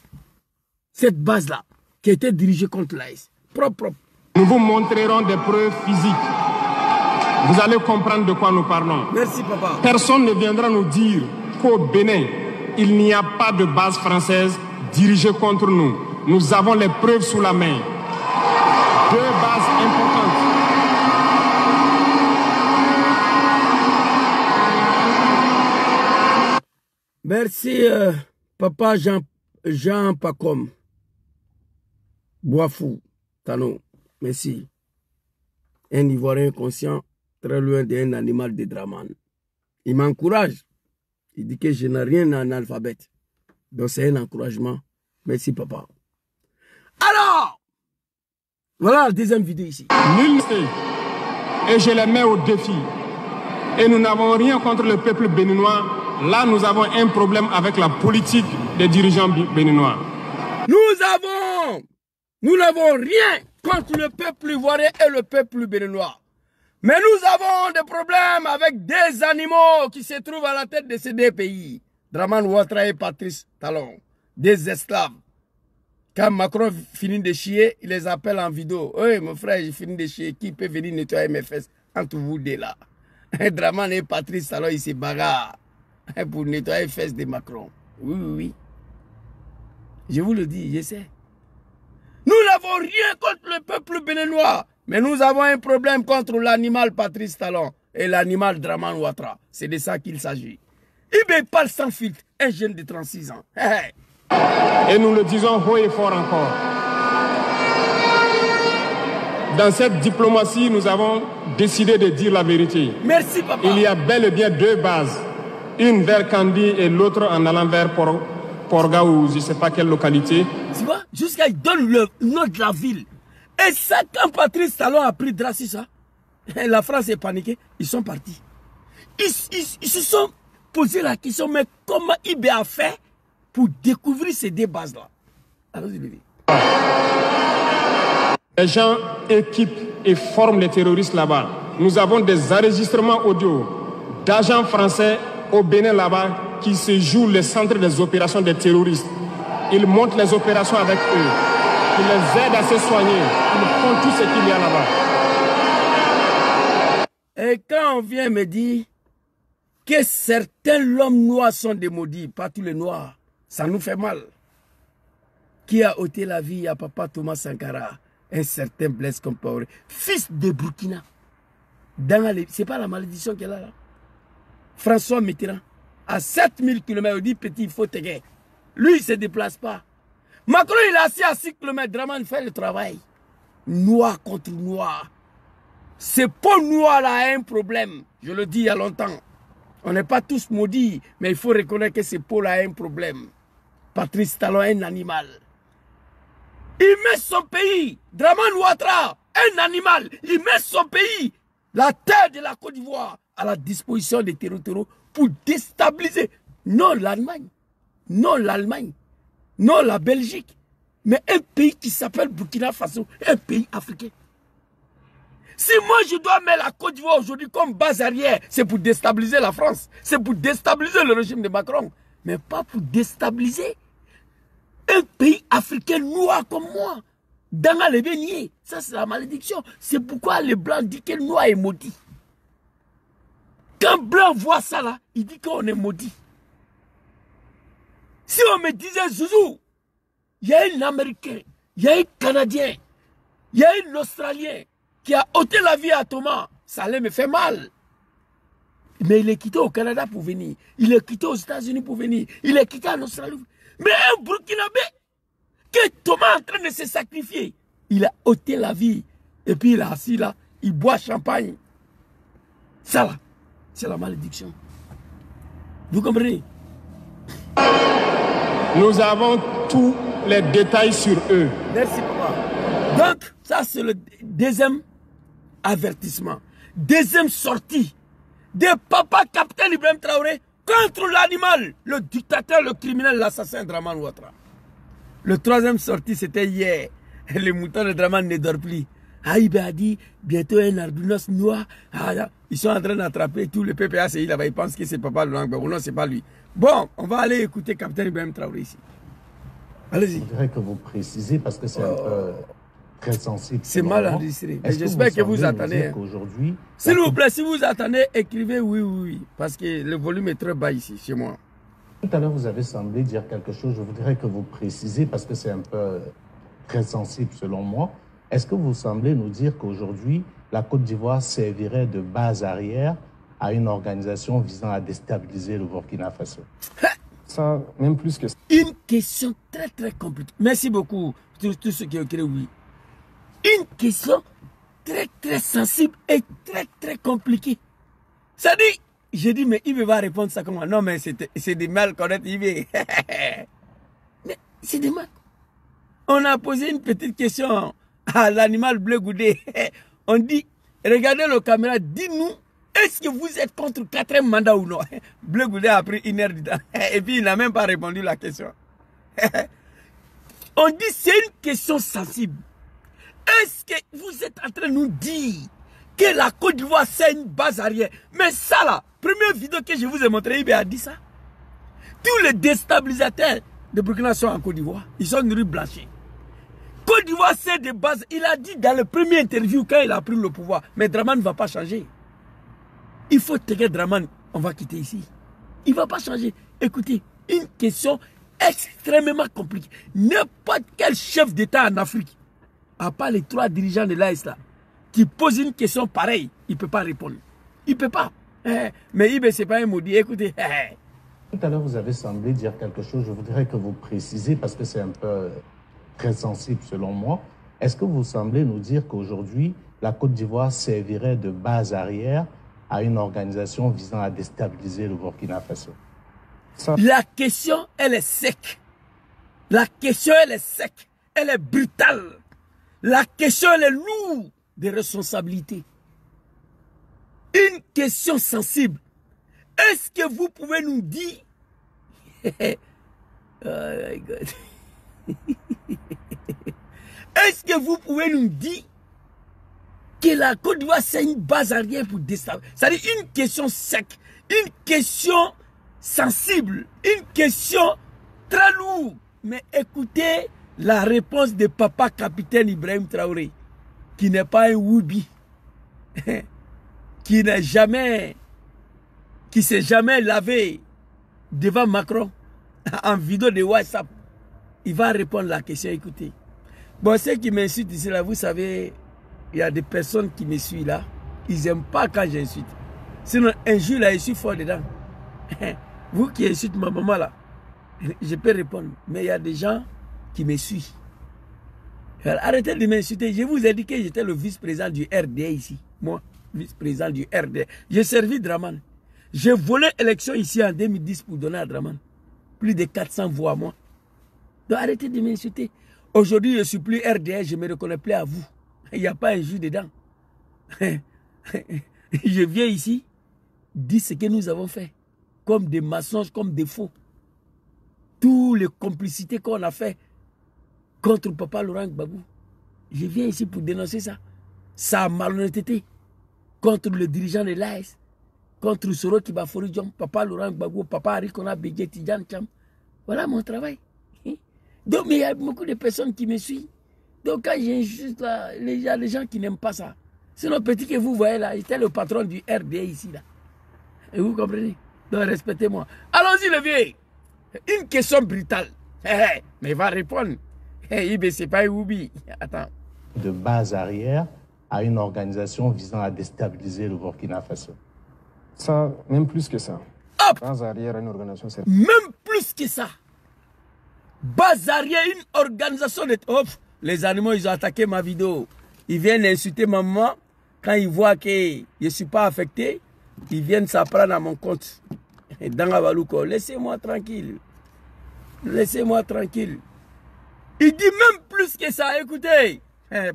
Cette base là, qui a été dirigée contre l'AS. Propre, propre. Nous vous montrerons des preuves physiques. Vous allez comprendre de quoi nous parlons. Merci papa. Personne ne viendra nous dire qu'au Bénin, il n'y a pas de base française dirigée contre nous. Nous avons les preuves sous la main. 2 bases importantes. Merci papa Jean Pacom. Boifou, Tano. Merci. Un Ivoirien conscient, très loin d'un animal de Draman. Il m'encourage. Il dit que je n'ai rien en alphabet. Donc c'est un encouragement. Merci papa. Alors, voilà la deuxième vidéo ici. Nul ne sait. Et je les mets au défi. Et nous n'avons rien contre le peuple béninois. Là, nous avons un problème avec la politique des dirigeants béninois. Nous n'avons rien contre le peuple ivoirien et le peuple béninois. Mais nous avons des problèmes avec des animaux qui se trouvent à la tête de ces deux pays. Draman Ouattara et Patrice Talon, des esclaves. Quand Macron finit de chier, il les appelle en vidéo. Oui, mon frère, j'ai fini de chier. Qui peut venir nettoyer mes fesses entre vous deux là? Draman et Patrice Talon, ils se bagarrent pour nettoyer les fesses de Macron. Oui, oui, oui. Je vous le dis, je sais. Nous n'avons rien contre le peuple béninois, mais nous avons un problème contre l'animal Patrice Talon et l'animal Draman Ouattara. C'est de ça qu'il s'agit. Ibé parle sans filtre, un jeune de 36 ans. Et nous le disons haut et fort encore. Dans cette diplomatie, nous avons décidé de dire la vérité. Merci, papa. Il y a bel et bien 2 bases. Une vers Kandi et l'autre en allant vers Porga ou je ne sais pas quelle localité. Tu vois, jusqu'à il donne le nom de la ville. Et ça, quand Patrice Talon a pris Draci, ça, la France est paniquée, ils sont partis. Ils se sont posé la question, mais comment Ibé a fait pour découvrir ces 2 bases-là? Allons-y, les gens équipent et forment les terroristes là-bas. Nous avons des enregistrements audio d'agents français au Bénin là-bas qui se jouent le centre des opérations des terroristes. Ils montent les opérations avec eux. Ils les aident à se soigner. Ils font tout ce qu'il y a là-bas. Et quand on vient me dire que certains hommes noirs sont des maudits, pas tous les noirs, ça nous fait mal. Qui a ôté la vie à papa Thomas Sankara, un certain Blaise Compaoré, fils de Burkina. C'est pas la malédiction qu'elle a là. François Mitterrand, à 7000 km, il dit petit, il faut te guérir. Lui, il ne se déplace pas. Macron, il est assis à 6 km, Draman fait le travail. Noir contre noir. Ce pot noir là a un problème. Je le dis il y a longtemps. On n'est pas tous maudits, mais il faut reconnaître que ce pot là a un problème. Patrice Talon est un animal. Il met son pays, Draman Ouattara, un animal. Il met son pays, la terre de la Côte d'Ivoire, à la disposition des terreaux pour déstabiliser non l'Allemagne, non l'Allemagne, non la Belgique, mais un pays qui s'appelle Burkina Faso, un pays africain. Si moi je dois mettre la Côte d'Ivoire aujourd'hui comme base arrière, c'est pour déstabiliser la France, c'est pour déstabiliser le régime de Macron, mais pas pour déstabiliser un pays africain noir comme moi. Danga le bénier. Ça, c'est la malédiction. C'est pourquoi le blanc dit que le noir est maudit. Quand blanc voit ça là, il dit qu'on est maudit. Si on me disait, Zouzou, il y a un Américain, il y a un Canadien, il y a un Australien qui a ôté la vie à Thomas, ça allait me faire mal. Mais il est quitté au Canada pour venir. Il est quitté aux États-Unis pour venir. Il est quitté en Australie. Mais un Burkinabé, que Thomas est en train de se sacrifier, il a ôté la vie. Et puis il est assis là, il boit champagne. Ça là, c'est la malédiction. Vous comprenez? Nous avons tous les détails sur eux. Merci papa. Donc, ça c'est le deuxième avertissement. Deuxième sortie de papa capitaine Ibrahim Traoré contre l'animal, le dictateur, le criminel, l'assassin Dramane Ouattara. Le troisième sortie, c'était hier. Les moutons de Dramane ne dorment plus. Aïbe a dit, bientôt un albinos noir. Ils sont en train d'attraper tout le PPACI là-bas. Ils pensent que c'est papa Laurent Gbagbo. Non, c'est pas lui. Bon, on va aller écouter capitaine Ibrahim Traoré ici. Allez-y. Je voudrais que vous précisez parce que c'est un peu très sensible. C'est mal enregistré. J'espère que vous attendez. S'il vous plaît, si vous attendez, écrivez oui, oui, oui. Parce que le volume est très bas ici, chez moi. Tout à l'heure, vous avez semblé dire quelque chose. Je voudrais que vous précisez parce que c'est un peu très sensible selon moi. Est-ce que vous semblez nous dire qu'aujourd'hui, la Côte d'Ivoire servirait de base arrière à une organisation visant à déstabiliser le Burkina Faso? Ça, même plus que ça. Une question très très compliquée. Merci beaucoup, tous ceux qui ont écrit oui. Une question très très sensible et très très compliquée. Ça dit, j'ai dit, mais il va répondre ça comment? Non, mais c'est des mal connaître Yves. Mais c'est des mal. On a posé une petite question à l'animal bleu goudé. On dit, regardez la caméra, dis-nous, est-ce que vous êtes contre le 4e mandat ou non? Bleu goudé a pris 1 heure du temps. Et puis il n'a même pas répondu à la question. On dit, c'est une question sensible. Est-ce que vous êtes en train de nous dire que la Côte d'Ivoire c'est une base arrière? Mais ça là, première vidéo que je vous ai montré, il a dit ça. Tous les déstabilisateurs de Burkina sont en Côte d'Ivoire. Ils sont nourris blanchis. Côte d'Ivoire c'est des bases. Il a dit dans le premier interview quand il a pris le pouvoir. Mais Dramane ne va pas changer. Il faut que Dramane, on va quitter ici. Il ne va pas changer. Écoutez, une question extrêmement compliquée. N'importe quel chef d'État en Afrique, à part les 3 dirigeants de l'AES là, qui posent une question pareille, il ne peut pas répondre. Il ne peut pas. Mais Ibe, ce n'est pas un maudit. Écoutez. Tout à l'heure, vous avez semblé dire quelque chose. Je voudrais que vous précisez parce que c'est un peu très sensible selon moi. Est-ce que vous semblez nous dire qu'aujourd'hui, la Côte d'Ivoire servirait de base arrière à une organisation visant à déstabiliser le Burkina Faso? La question, elle est sec. La question, elle est sec. Elle est brutale. La question, elle est lourde de responsabilité. Une question sensible. Est-ce que vous pouvez nous dire... Oh my God. Est-ce que vous pouvez nous dire que la Côte d'Ivoire c'est une base arrière pour déstabiliser? C'est-à-dire une question sec, une question sensible, une question très lourde. Mais écoutez la réponse de papa capitaine Ibrahim Traoré, qui n'est pas un Woubi, qui s'est jamais lavé devant Macron en vidéo de WhatsApp. Il va répondre à la question, écoutez. Bon, ceux qui m'insultent ici, là, vous savez, il y a des personnes qui me suivent là, ils n'aiment pas quand j'insulte. Sinon, un jour là, je suis fort dedans. Vous qui insultez ma maman là, je peux répondre. Mais il y a des gens qui me suivent. Alors, arrêtez de m'insulter. Je vous ai dit que j'étais le vice-président du RDA ici. Moi, vice-président du RDA. J'ai servi Dramane. J'ai volé l'élection ici en 2010 pour donner à Dramane. Plus de 400 voix à moi. Donc arrêtez de m'insulter. Aujourd'hui, je ne suis plus RDA, je ne me reconnais plus à vous. Il n'y a pas un jus dedans. Je viens ici, dire ce que nous avons fait. Comme des mensonges, comme des faux. Toutes les complicités qu'on a fait contre papa Laurent Gbagbo. Je viens ici pour dénoncer ça. Sa malhonnêteté contre le dirigeant de l'AES, contre Soro Kibafori Diom, papa Laurent Gbagbo, papa Arikona Bédié Tidjan Cham. Voilà mon travail. Donc, mais il y a beaucoup de personnes qui me suivent. Donc quand j'injuste là, il y a des gens qui n'aiment pas ça. Sinon, petit que vous voyez là, j'étais le patron du RD ici là. Et vous comprenez? Donc respectez-moi. Allons-y le vieux. Une question brutale. Mais il va répondre. C'est pas Oubi. Attends. De base arrière à une organisation visant à déstabiliser le Burkina Faso. Ça, même plus que ça. Hop! Base arrière à une organisation, c'est... Même plus que ça. Base arrière, une organisation de... Hop! Les animaux, ils ont attaqué ma vidéo. Ils viennent insulter ma maman. Quand ils voient que je ne suis pas affecté, ils viennent s'apprendre à mon compte. Dans Avalouko, laissez-moi tranquille. Laissez-moi tranquille. Il dit même plus que ça. Écoutez.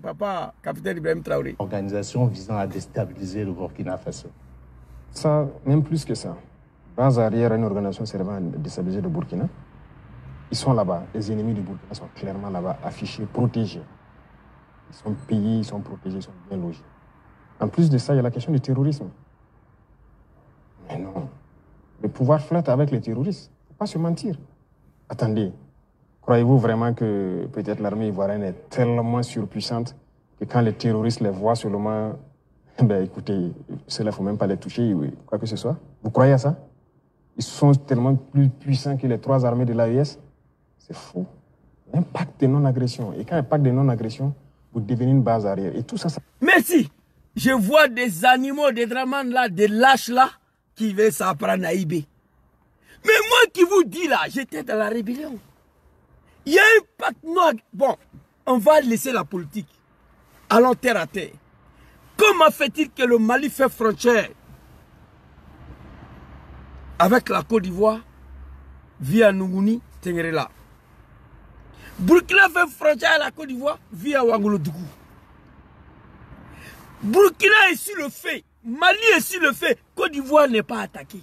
Papa, capitaine Ibrahim Traoré. Organisation visant à déstabiliser le Burkina Faso. Ça, même plus que ça. Base arrière à une organisation servant à déstabiliser le Burkina. Ils sont là-bas. Les ennemis du Burkina sont clairement là-bas, affichés, protégés. Ils sont payés, ils sont protégés, ils sont bien logés. En plus de ça, il y a la question du terrorisme. Mais non. Le pouvoir flotte avec les terroristes. Il ne faut pas se mentir. Attendez. Croyez-vous vraiment que peut-être l'armée ivoirienne est tellement surpuissante que quand les terroristes les voient seulement, ben écoutez, cela, il ne faut même pas les toucher, quoi que ce soit. Vous croyez à ça? Ils sont tellement plus puissants que les 3 armées de l'AES. C'est faux. Un pacte de non-agression. Et quand un pacte de non-agression, vous devenez une base arrière. Et tout ça, ça... Merci. Je vois des animaux, des dramans là, des lâches là, qui veulent s'apprendre à Ibé. Mais moi qui vous dis là, j'étais dans la rébellion. Il y a un pacte noir. Bon, on va laisser la politique. Allons terre à terre. Comment fait-il que le Mali fait frontière avec la Côte d'Ivoire via Nougouni, Tengerela? Burkina fait frontière à la Côte d'Ivoire via Ouagadougou. Burkina est sur le fait. Mali est sur le fait. Côte d'Ivoire n'est pas attaquée.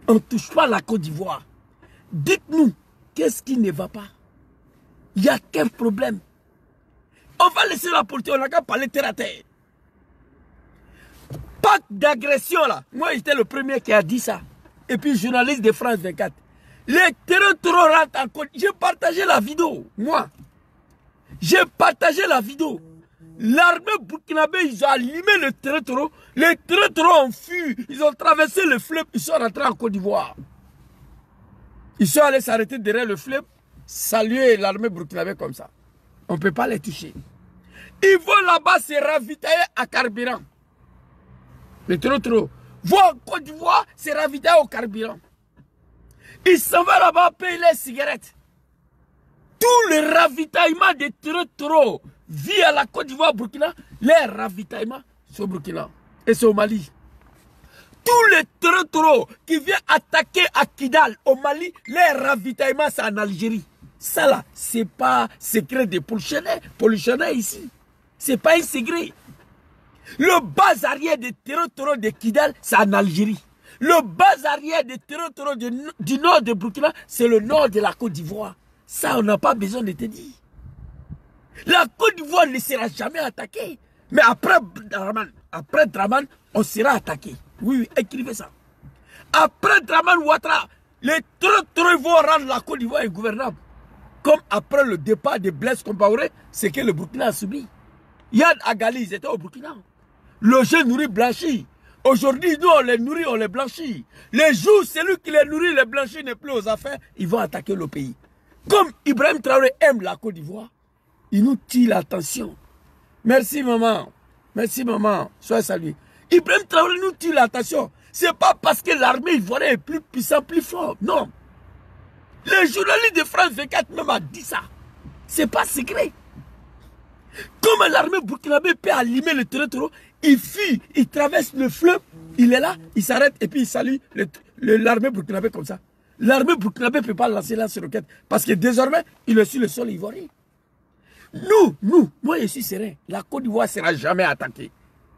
On ne touche pas la Côte d'Ivoire. Dites-nous, qu'est-ce qui ne va pas? Il y a quel problème? On va laisser la politique, on n'a qu'à parler terre à terre. Pacte d'agression là. Moi j'étais le premier qui a dit ça. Et puis journaliste de France 24. Les terroristes rentrent en Côte. J'ai partagé la vidéo. Moi. J'ai partagé la vidéo. L'armée burkinabé, ils ont allumé le terroristes. Les terroristes ont fui. Ils ont traversé le fleuve. Ils sont rentrés en Côte d'Ivoire. Ils sont allés s'arrêter derrière le fleuve. Saluer l'armée burkinabé comme ça. On ne peut pas les toucher. Ils vont là-bas se ravitailler à carburant. Les terroristes vont en Côte d'Ivoire se ravitailler au carburant. Ils s'en vont là-bas payer les cigarettes. Tout le ravitaillement des terroristes via la Côte d'Ivoire, Burkina, les ravitaillements, c'est au Burkina et c'est au Mali. Tous les terroristes qui viennent attaquer à Kidal, au Mali, les ravitaillements, c'est en Algérie. Ça là, c'est pas secret des polichinelles ici. C'est pas un secret. Le bas arrière des terroristes de Kidal, c'est en Algérie. Le bas arrière des terroristes du nord de Burkina, c'est le nord de la Côte d'Ivoire. Ça, on n'a pas besoin de te dire. La Côte d'Ivoire ne sera jamais attaquée. Mais après Draman, on sera attaqué. Oui, écrivez ça. Après Draman Ouattara, les terroristes vont rendre la Côte d'Ivoire ingouvernable. Comme après le départ de Blaise Compaoré, c'est que le Burkina a subi. Yann Agali, ils étaient au Burkina. Logés, nourris, blanchis. Aujourd'hui, nous, on les nourrit, on les blanchit. Les jours, celui qui les nourrit, les blanchit n'est plus aux affaires, ils vont attaquer le pays. Comme Ibrahim Traoré aime la Côte d'Ivoire, il nous tire l'attention. Merci maman. Merci maman. Sois salué. Ibrahim Traoré nous tire l'attention. Ce n'est pas parce que l'armée ivoirienne est plus puissante, plus forte. Non. Le journaliste de France 24 même a dit ça. Ce n'est pas secret. Comment l'armée burkinabé peut allumer le terroristes, il fuit, il traverse le fleuve, il est là, il s'arrête et puis il salue l'armée burkinabé comme ça. L'armée burkinabé ne peut pas lancer lance-roquette parce que désormais, il est sur le sol ivoirien. Moi je suis serein. La Côte d'Ivoire ne sera jamais attaquée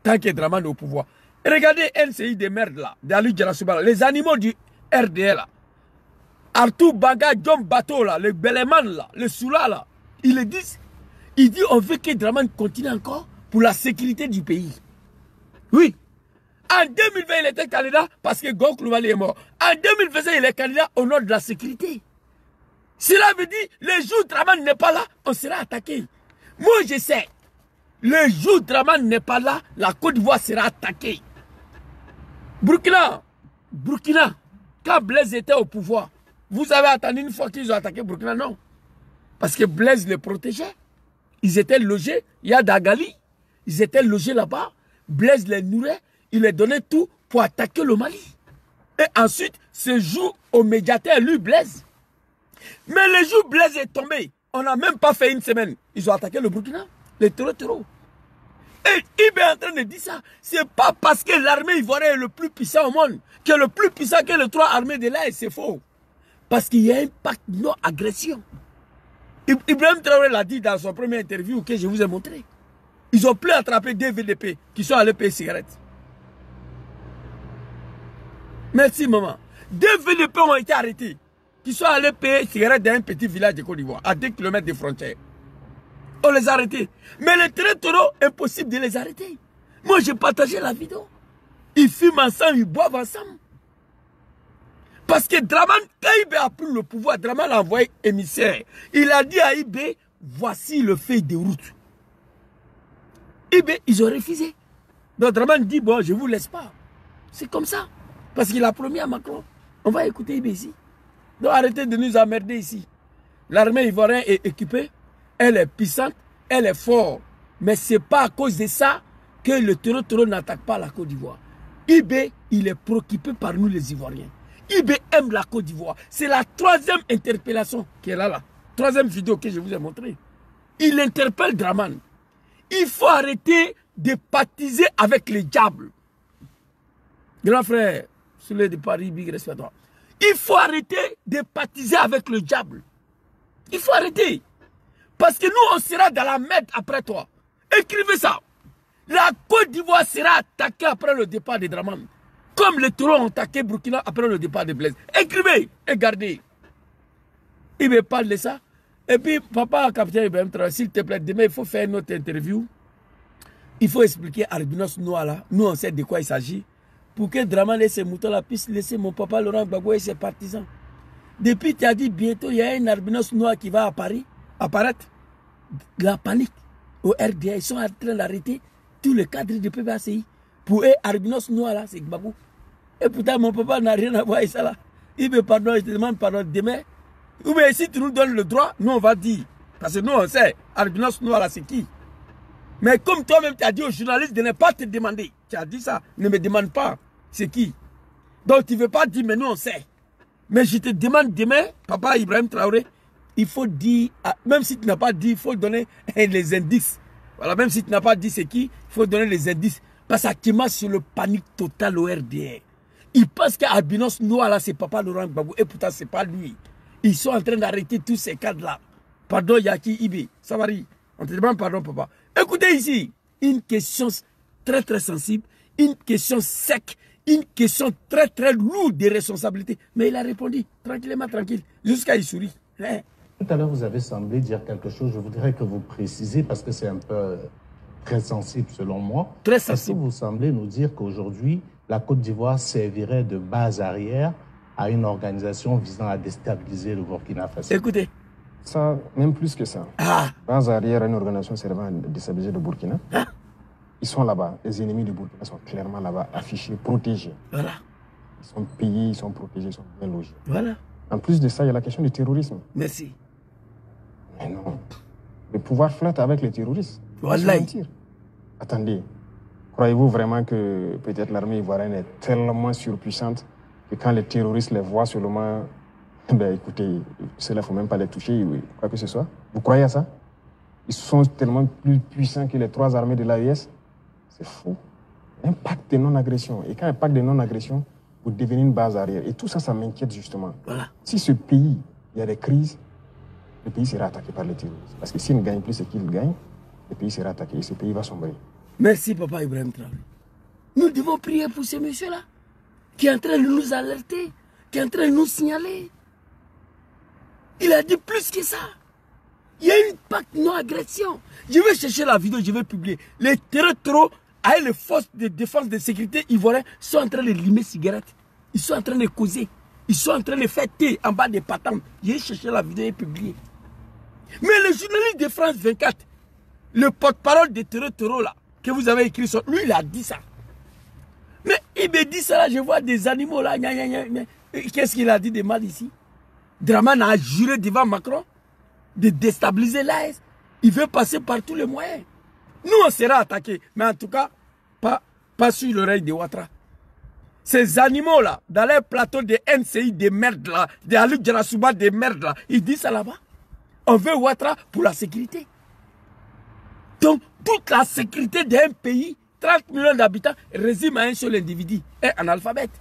tant que Dramane est au pouvoir. Et regardez NCI des merdes là, d'Ali Djarassouba, les animaux du RDL là. Arthur Baga, John Bateau là, les Beleman là, les Soula là, ils le disent. Il dit on veut que Dramane continue encore pour la sécurité du pays. Oui. En 2020, il était candidat parce que Gok Louvali est mort. En 2025, il est candidat au nom de la sécurité. Cela veut dire, les jours où Dramane n'est pas là, on sera attaqué. Moi, je sais. Le jour où Dramane n'est pas là, la Côte d'Ivoire sera attaquée. Burkina, quand Blaise était au pouvoir, vous avez attendu une fois qu'ils ont attaqué Burkina? Non. Parce que Blaise les protégeait. Ils étaient logés. Il y a Dagali. Ils étaient logés là-bas. Blaise les nourrait. Il les donnait tout pour attaquer le Mali. Et ensuite, ce jour au médiateur, lui, Blaise. Mais le jour où Blaise est tombé, on n'a même pas fait une semaine. Ils ont attaqué le Burkina, les terreaux. Et il est en train de dire ça. C'est pas parce que l'armée ivoirienne est le plus puissant au monde, que le plus puissant que les 3 armées de l'air, c'est faux. Parce qu'il y a un pacte non-agression. Ibrahim Traoré l'a dit dans son premier interview que je vous ai montré. Ils ont pu attraper des VDP qui sont allés payer cigarettes. Merci maman. 2 VDP ont été arrêtés, qui sont allés payer cigarettes dans un petit village de Côte d'Ivoire, à 2 km des frontières. On les a arrêtés. Mais les terreaux, impossible de les arrêter. Moi, j'ai partagé la vidéo. Ils fument ensemble, ils boivent ensemble. Parce que Dramane, quand Ibé a pris le pouvoir, Dramane a envoyé émissaire. Il a dit à Ibé, voici le fait de route. Ibé, ils ont refusé. Donc Dramane dit, bon, je ne vous laisse pas. C'est comme ça. Parce qu'il a promis à Macron. On va écouter Ibé ici. Donc arrêtez de nous emmerder ici. L'armée ivoirienne est équipée. Elle est puissante. Elle est forte. Mais ce n'est pas à cause de ça que le terreau n'attaque pas la Côte d'Ivoire. Ibé, il est préoccupé par nous les Ivoiriens. Ibé aime la Côte d'Ivoire. C'est la 3e interpellation qui est là. 3e vidéo que je vous ai montrée. Il interpelle Dramane. Il faut arrêter de baptiser avec les diables. Grand frère, Souley de Paris, big respect à toi. Il faut arrêter de baptiser avec le diable. Il faut arrêter. Parce que nous, on sera dans la merde après toi. Écrivez ça. La Côte d'Ivoire sera attaquée après le départ de Dramane. Comme les terreaux ont attaqué Burkina après le départ de Blaise. Écrivez et gardez. Il me parle de ça. Et puis, papa, capitaine Ibrahim Traoré, s'il te plaît, demain, il faut faire une autre interview. Il faut expliquer à Albinos Noir là. Nous, on sait de quoi il s'agit. Pour que Dramane et ses moutons là puissent laisser mon papa Laurent Gbagbo et ses partisans. Depuis, tu as dit bientôt, il y a un Albinos Noir qui va apparaître. La panique au RDA. Ils sont en train d'arrêter tous les cadres de PPACI. Pour eux, Albinos Noir là, c'est Gbagbo. Et pourtant, mon papa n'a rien à voir avec ça là. Il me pardonne, je te demande pardon demain. Ou bien si tu nous donnes le droit, nous on va dire. Parce que nous on sait, Albinos Noir là, c'est qui. Mais comme toi-même, tu as dit aux journalistes de ne pas te demander. Tu as dit ça, ne me demande pas, c'est qui. Donc tu ne veux pas dire, mais nous on sait. Mais je te demande demain, papa Ibrahim Traoré, il faut dire, même si tu n'as pas dit, il faut donner les indices. Voilà, même si tu n'as pas dit c'est qui, il faut donner les indices. Parce qu'actuellement, c'est le panique total au RDR. Ils pensent qu'Albinos Noir là, c'est papa Laurent Gbagbo. Et pourtant, ce n'est pas lui. Ils sont en train d'arrêter tous ces cadres-là. Pardon, Yaki Ibé, Savary. On te demande pardon, papa. Écoutez ici, une question très très sensible, une question sec, une question très très lourde de responsabilité. Mais il a répondu tranquillement, tranquille, jusqu'à il sourit. Hein? Tout à l'heure, vous avez semblé dire quelque chose. Je voudrais que vous précisez parce que c'est un peu très sensible selon moi. Très sensible. Est-ce que vous semblez nous dire qu'aujourd'hui, la Côte d'Ivoire servirait de base arrière à une organisation visant à déstabiliser le Burkina Faso? Écoutez. Ça, même plus que ça. Base arrière, une organisation servant à déstabiliser le Burkina. Ils sont là-bas. Les ennemis du Burkina sont clairement là-bas, affichés, protégés. Voilà. Ils sont payés, ils sont protégés, ils sont bien logés. Voilà. En plus de ça, il y a la question du terrorisme. Merci. Mais non. Le pouvoir flotte avec les terroristes. Voilà. Attendez. Croyez-vous vraiment que peut-être l'armée ivoirienne est tellement surpuissante que quand les terroristes les voient seulement, ben écoutez, cela ne faut même pas les toucher, quoi que ce soit. Vous croyez à ça? Ils sont tellement plus puissants que les 3 armées de l'AES. C'est faux. Un pacte de non-agression. Et quand un pacte de non-agression, vous devenez une base arrière. Et tout ça, ça m'inquiète justement. Voilà. Si ce pays, il y a des crises, le pays sera attaqué par les terroristes. Parce que s'il ne gagne plus ce qu'il gagne, le pays sera attaqué et ce pays va sombrer. Merci, papa Ibrahim Traoré. Nous devons prier pour ce monsieur-là, qui est en train de nous alerter, qui est en train de nous signaler. Il a dit plus que ça. Il y a une pacte non-agression. Je vais chercher la vidéo, je vais publier. Les terreaux avec les forces de défense de sécurité ivoiriennes sont en train de limer cigarettes. Ils sont en train de causer. Ils sont en train de faire thé en bas des patentes. Je vais chercher la vidéo et publier. Mais le journaliste de France 24, le porte-parole de Toro là, que vous avez écrit sur lui, il a dit ça. Mais il me dit ça là, je vois des animaux là. Qu'est-ce qu'il a dit de mal ici? Draman a juré devant Macron de déstabiliser l'AS. Il veut passer par tous les moyens. Nous, on sera attaqués. Mais en tout cas, pas sur l'oreille de Ouattara. Ces animaux-là, dans les plateaux de NCI de merde là, de Aluk Djarasouba de merde là, ils disent ça là-bas. On veut Ouattara pour la sécurité. Donc, toute la sécurité d'un pays, 30 millions d'habitants, résume à un seul individu, un analphabète.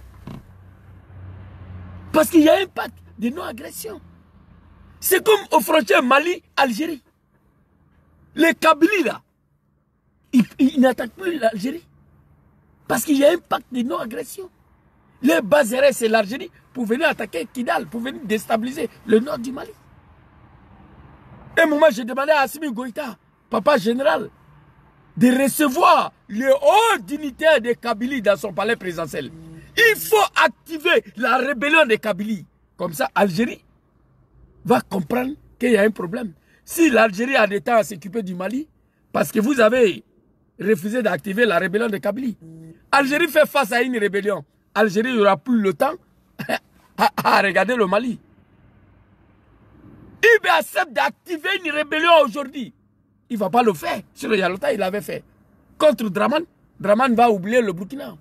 Parce qu'il y a un pacte de non-agression. C'est comme aux frontières Mali-Algérie. Les Kabyles là, ils n'attaquent plus l'Algérie. Parce qu'il y a un pacte de non-agression. Les bases aériennes, c'est l'Algérie pour venir attaquer Kidal, pour venir déstabiliser le nord du Mali. Un moment, j'ai demandé à Assimi Goïta, papa général, de recevoir les hauts dignitaires de Kabylie dans son palais présidentiel. Il faut activer la rébellion des Kabylie. Comme ça, Algérie va comprendre qu'il y a un problème. Si l'Algérie a des temps à s'occuper du Mali, parce que vous avez refusé d'activer la rébellion de Kabylie, Algérie fait face à une rébellion. Algérie n'aura plus le temps à regarder le Mali. Il accepte d'activer une rébellion aujourd'hui. Il ne va pas le faire. Sinon, il y a longtemps, il l'avait fait. Contre Draman, Draman va oublier le Burkina.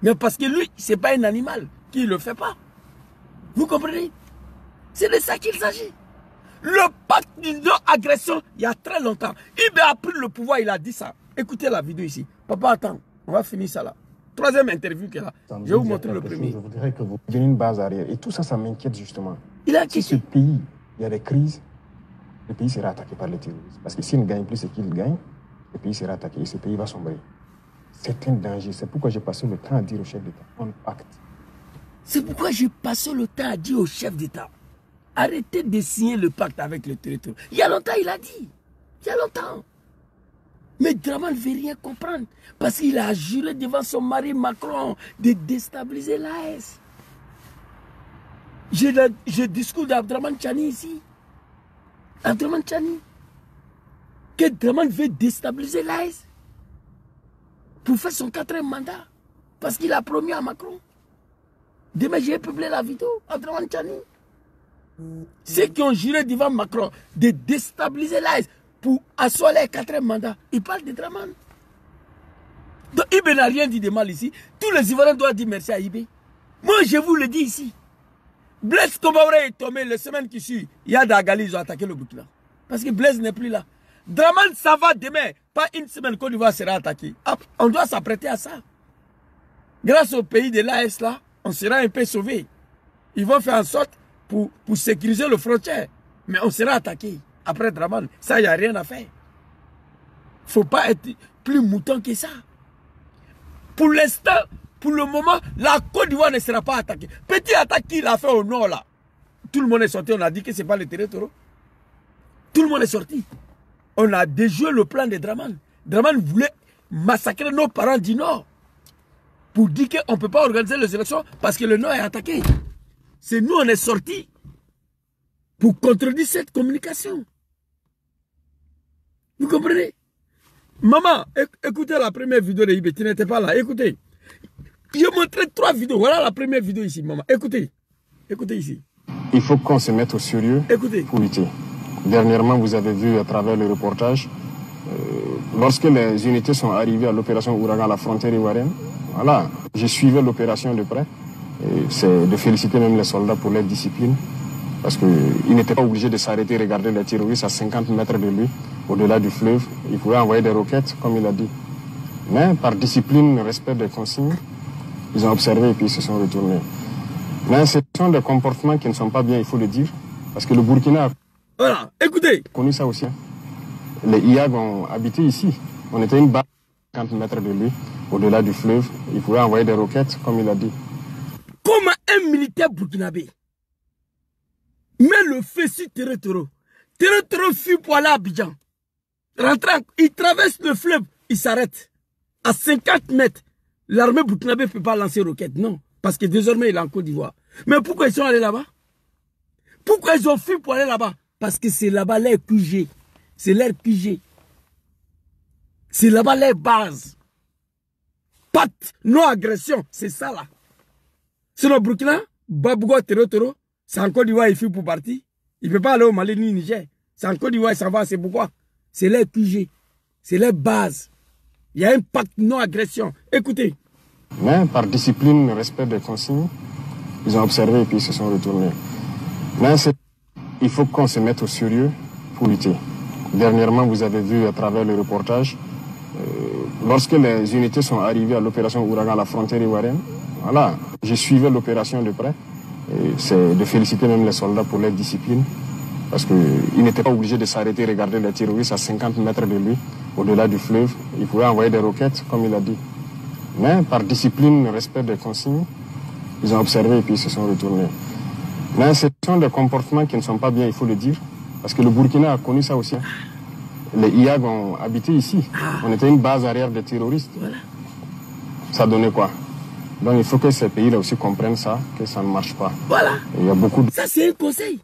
Mais parce que lui, ce n'est pas un animal qui ne le fait pas. Vous comprenez? C'est de ça qu'il s'agit. Le pacte de non-agression, il y a très longtemps. Il a pris le pouvoir, il a dit ça. Écoutez la vidéo ici. Papa, attends, on va finir ça là. Troisième interview qu'il a. Je vais vous montrer le premier. Je voudrais que vous veniez une base arrière. Et tout ça, ça m'inquiète justement. Il a si ce pays, il y a des crises, le pays sera attaqué par les terroristes. Parce que s'il ne gagne plus ce qu'il gagne, le pays sera attaqué et ce pays va sombrer. C'est un danger. C'est pourquoi j'ai passé le temps à dire au chef d'État, on pacte. C'est pourquoi j'ai passé le temps à dire au chef d'État, arrêtez de signer le pacte avec le territoire. Il y a longtemps, il a dit. Il y a longtemps. Mais Draman ne veut rien comprendre. Parce qu'il a juré devant son mari Macron de déstabiliser l'AS. Je discute d'Abdraman Tchani ici. Abdraman Tchani. Que Draman veut déstabiliser l'AS. Pour faire son 4e mandat. Parce qu'il a promis à Macron. Demain, j'ai publié la vidéo. Abdraman Tchani. Ceux qui ont juré devant Macron de déstabiliser l'AS pour asseoir les 4e mandats, ils parlent de Draman. Donc Ibé n'a rien dit de mal ici. Tous les Ivoiriens doivent dire merci à Ibé. Moi, je vous le dis ici. Blaise Compaoré est tombé la semaine qui suit. Il y a d'Agali, ils ont attaqué le Burkina. Parce que Blaise n'est plus là. Draman, ça va demain. Pas une semaine Côte d'Ivoire sera attaquée. On doit s'apprêter à ça. Grâce au pays de l'AS là, on sera un peu sauvé. Ils vont faire en sorte pour sécuriser le frontière. Mais on sera attaqué après Draman. Ça, il n'y a rien à faire. Il ne faut pas être plus mouton que ça. Pour l'instant, pour le moment, la Côte d'Ivoire ne sera pas attaquée. Petit attaque qu'il a fait au nord là. Tout le monde est sorti, on a dit que ce n'est pas le territoire. Tout le monde est sorti. On a déjoué le plan de Draman. Draman voulait massacrer nos parents du nord. Pour dire qu'on ne peut pas organiser les élections parce que le nord est attaqué. C'est nous, on est sortis pour contredire cette communication. Vous comprenez? Maman, écoutez la première vidéo de Ibé, tu n'étais pas là, écoutez. J'ai montré 3 vidéos, voilà la première vidéo ici, maman. Écoutez, écoutez ici. Il faut qu'on se mette au sérieux pour lutter. Dernièrement, vous avez vu à travers le reportage, lorsque les unités sont arrivées à l'opération Ouragan à la frontière ivoirienne, voilà, je suivais l'opération de près. C'est de féliciter même les soldats pour leur discipline. Parce qu'ils n'étaient pas obligés de s'arrêter et regarder les terroristes à 50 mètres de lui, au-delà du fleuve. Ils pouvaient envoyer des roquettes, comme il a dit. Mais par discipline, respect des consignes, ils ont observé et puis ils se sont retournés. Mais ce sont des comportements qui ne sont pas bien, il faut le dire. Parce que le Burkina a connu ça aussi. Les IAG ont habité ici. On était une barre à 50 mètres de lui, au-delà du fleuve. Ils pouvaient envoyer des roquettes, comme il a dit. Comme un militaire burkinabé met le feu sur Toro. Toro fuit pour aller à Abidjan. Rentrant, il traverse le fleuve, il s'arrête. À 50 mètres, l'armée burkinabé ne peut pas lancer roquette, non. Parce que désormais, il est en Côte d'Ivoire. Mais pourquoi ils sont allés là-bas? Pourquoi ils ont fui pour aller là-bas? Parce que c'est là-bas les QG. c'est leur QG. C'est là-bas les bases. Pacte, non-agression, c'est ça là. Sinon, Burkina, Babougo, Tero, c'est en Côte d'Ivoire, il fait pour partir. Il ne peut pas aller au Mali ni au Niger. C'est en Côte d'Ivoire, ça va, c'est pourquoi. C'est leur QG. C'est leur base. Il y a un pacte non-agression. Écoutez. Mais par discipline, respect des consignes, ils ont observé et puis ils se sont retournés. Mais il faut qu'on se mette au sérieux pour lutter. Dernièrement, vous avez vu à travers le reportage, lorsque les unités sont arrivées à l'opération Ouragan à la frontière ivoirienne, voilà, je suivais l'opération de près. C'est de féliciter même les soldats pour leur discipline, parce qu'ils n'étaient pas obligés de s'arrêter et regarder les terroristes à 50 mètres de lui, au-delà du fleuve. Ils pouvaient envoyer des roquettes, comme il a dit. Mais par discipline, respect des consignes, ils ont observé et puis ils se sont retournés. Mais ce sont des comportements qui ne sont pas bien, il faut le dire, parce que le Burkina a connu ça aussi. Les IAG ont habité ici. On était une base arrière des terroristes. Voilà. Ça donnait quoi? Donc il faut que ces pays-là aussi comprennent ça, que ça ne marche pas. Voilà. Il y a beaucoup de... Ça, c'est un conseil.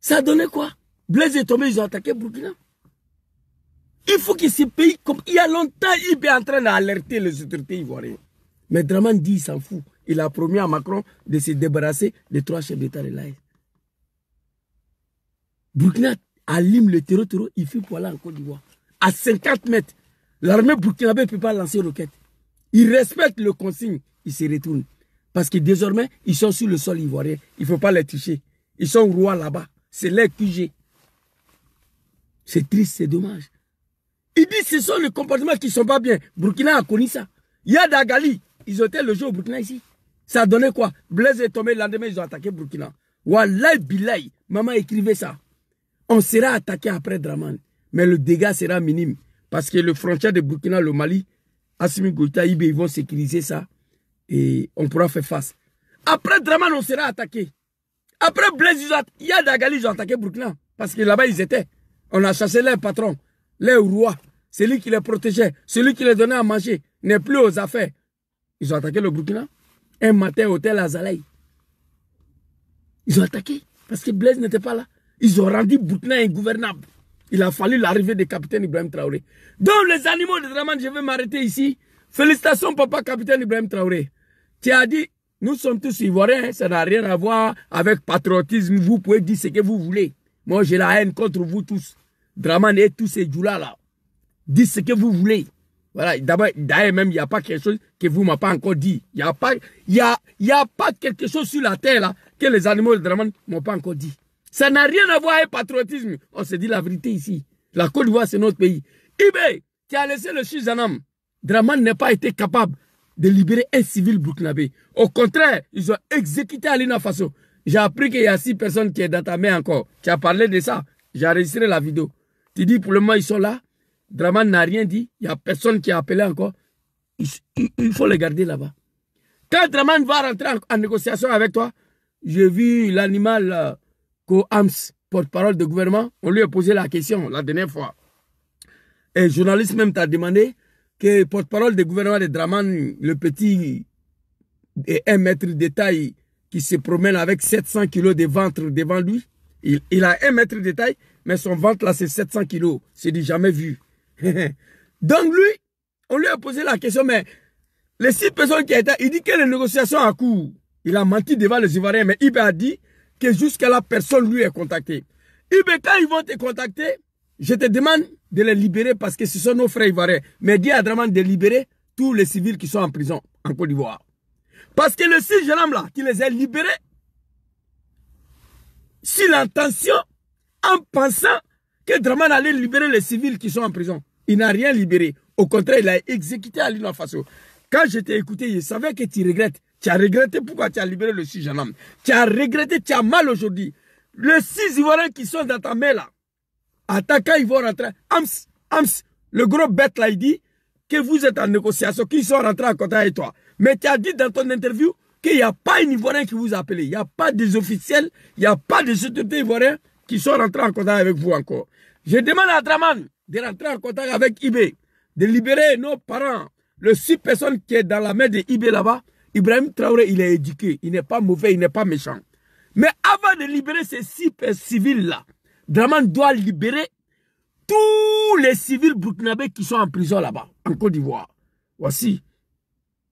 Ça a donné quoi? Blaise est tombé, ils ont attaqué Burkina. Il faut que ces pays, comme il y a longtemps, il est en train d'alerter les autorités ivoiriennes. Mais Draman dit, il s'en fout. Il a promis à Macron de se débarrasser des 3 chefs d'État de l'AES. Burkina allume le terreau, il fait pour aller en Côte d'Ivoire. À 50 mètres, l'armée burkinabé ne peut pas lancer roquette. Il respecte le consigne, il se retourne. Parce que désormais, ils sont sur le sol ivoirien. Il ne faut pas les toucher. Ils sont rois là-bas. C'est leur QG. C'est triste, c'est dommage. Il dit que ce sont les comportements qui ne sont pas bien. Burkina a connu ça. Il y a Dagali. Ils étaient le jour au Burkina ici. Ça a donné quoi? Blaise est tombé, le lendemain, ils ont attaqué Burkina. Wallahi Billahi, maman écrivait ça. On sera attaqué après Draman. Mais le dégât sera minime. Parce que le frontière de Burkina, le Mali, Assimi Goïta, ils vont sécuriser ça. Et on pourra faire face. Après Draman, on sera attaqué. Après Blaise, il y a Dagali, ils ont attaqué Burkina. Parce que là-bas, ils étaient. On a chassé leur patron, leur roi. Celui qui les protégeait, celui qui les donnait à manger, n'est plus aux affaires. Ils ont attaqué le Burkina. Un matin, hôtel Azalaï. Ils ont attaqué. Parce que Blaise n'était pas là. Ils ont rendu Burkina ingouvernable. Il a fallu l'arrivée du capitaine Ibrahim Traoré. Donc les animaux de Draman, je vais m'arrêter ici. Félicitations, papa, capitaine Ibrahim Traoré. Tu as dit, nous sommes tous ivoiriens, hein, ça n'a rien à voir avec patriotisme. Vous pouvez dire ce que vous voulez. Moi, j'ai la haine contre vous tous. Draman et tous ces djoulas là. Dites ce que vous voulez. Voilà, d'ailleurs même, il n'y a pas quelque chose que vous ne m'avez pas encore dit. Il n'y a pas quelque chose sur la terre là que les animaux de Draman ne m'ont pas encore dit. Ça n'a rien à voir avec patriotisme. On se dit la vérité ici. La Côte d'Ivoire, c'est notre pays. Ibé, qui a laissé le Chizanam. Draman n'a pas été capable de libérer un civil burkinabé. Au contraire, ils ont exécuté Alina Faso. J'ai appris qu'il y a 6 personnes qui sont dans ta main encore. Tu as parlé de ça. J'ai enregistré la vidéo. Tu dis pour le moment, ils sont là. Draman n'a rien dit. Il n'y a personne qui a appelé encore. Il faut les garder là-bas. Quand Draman va rentrer en négociation avec toi, j'ai vu l'animal Ko-Ams, porte-parole du gouvernement. On lui a posé la question la dernière fois. Et le journaliste même t'a demandé que porte-parole du gouvernement de Draman, le petit et 1 mètre de taille qui se promène avec 700 kilos de ventre devant lui. Il a 1 mètre de taille, mais son ventre là c'est 700 kilos. C'est du jamais vu. Donc lui, on lui a posé la question, mais les 6 personnes qui étaient, il dit que les négociations à court. Il a menti devant les Ivoiriens, mais Ibé a dit que jusqu'à là, personne lui est contacté. Ibé, quand ils vont te contacter, je te demande de les libérer parce que ce sont nos frères Ivoiriens. Mais dis à Draman de libérer tous les civils qui sont en prison en Côte d'Ivoire. Parce que le 6 jeunes hommes là, qui les a libérés, si l'intention, en pensant que Draman allait libérer les civils qui sont en prison, il n'a rien libéré. Au contraire, il a exécuté Alina Faso. Quand je t'ai écouté, je savais que tu regrettes. Tu as regretté pourquoi tu as libéré le 6 jeunes hommes. Tu as regretté, tu as mal aujourd'hui. Les 6 Ivoiriens qui sont dans ta main là, attaquant, ils vont rentrer. Ams, le gros bête là, il dit que vous êtes en négociation, qu'ils sont rentrés en contact avec toi. Mais tu as dit dans ton interview qu'il n'y a pas un Ivoirien qui vous a appelé. Il n'y a pas des officiels, il n'y a pas des autorités ivoiriens qui sont rentrés en contact avec vous encore. Je demande à Draman de rentrer en contact avec Ibé, de libérer nos parents. Le 6 personnes qui est dans la main de Ibé là-bas, Ibrahim Traoré, il est éduqué, il n'est pas mauvais, il n'est pas méchant. Mais avant de libérer ces 6 civils-là, Draman doit libérer tous les civils burkinabés qui sont en prison là-bas, en Côte d'Ivoire. Voici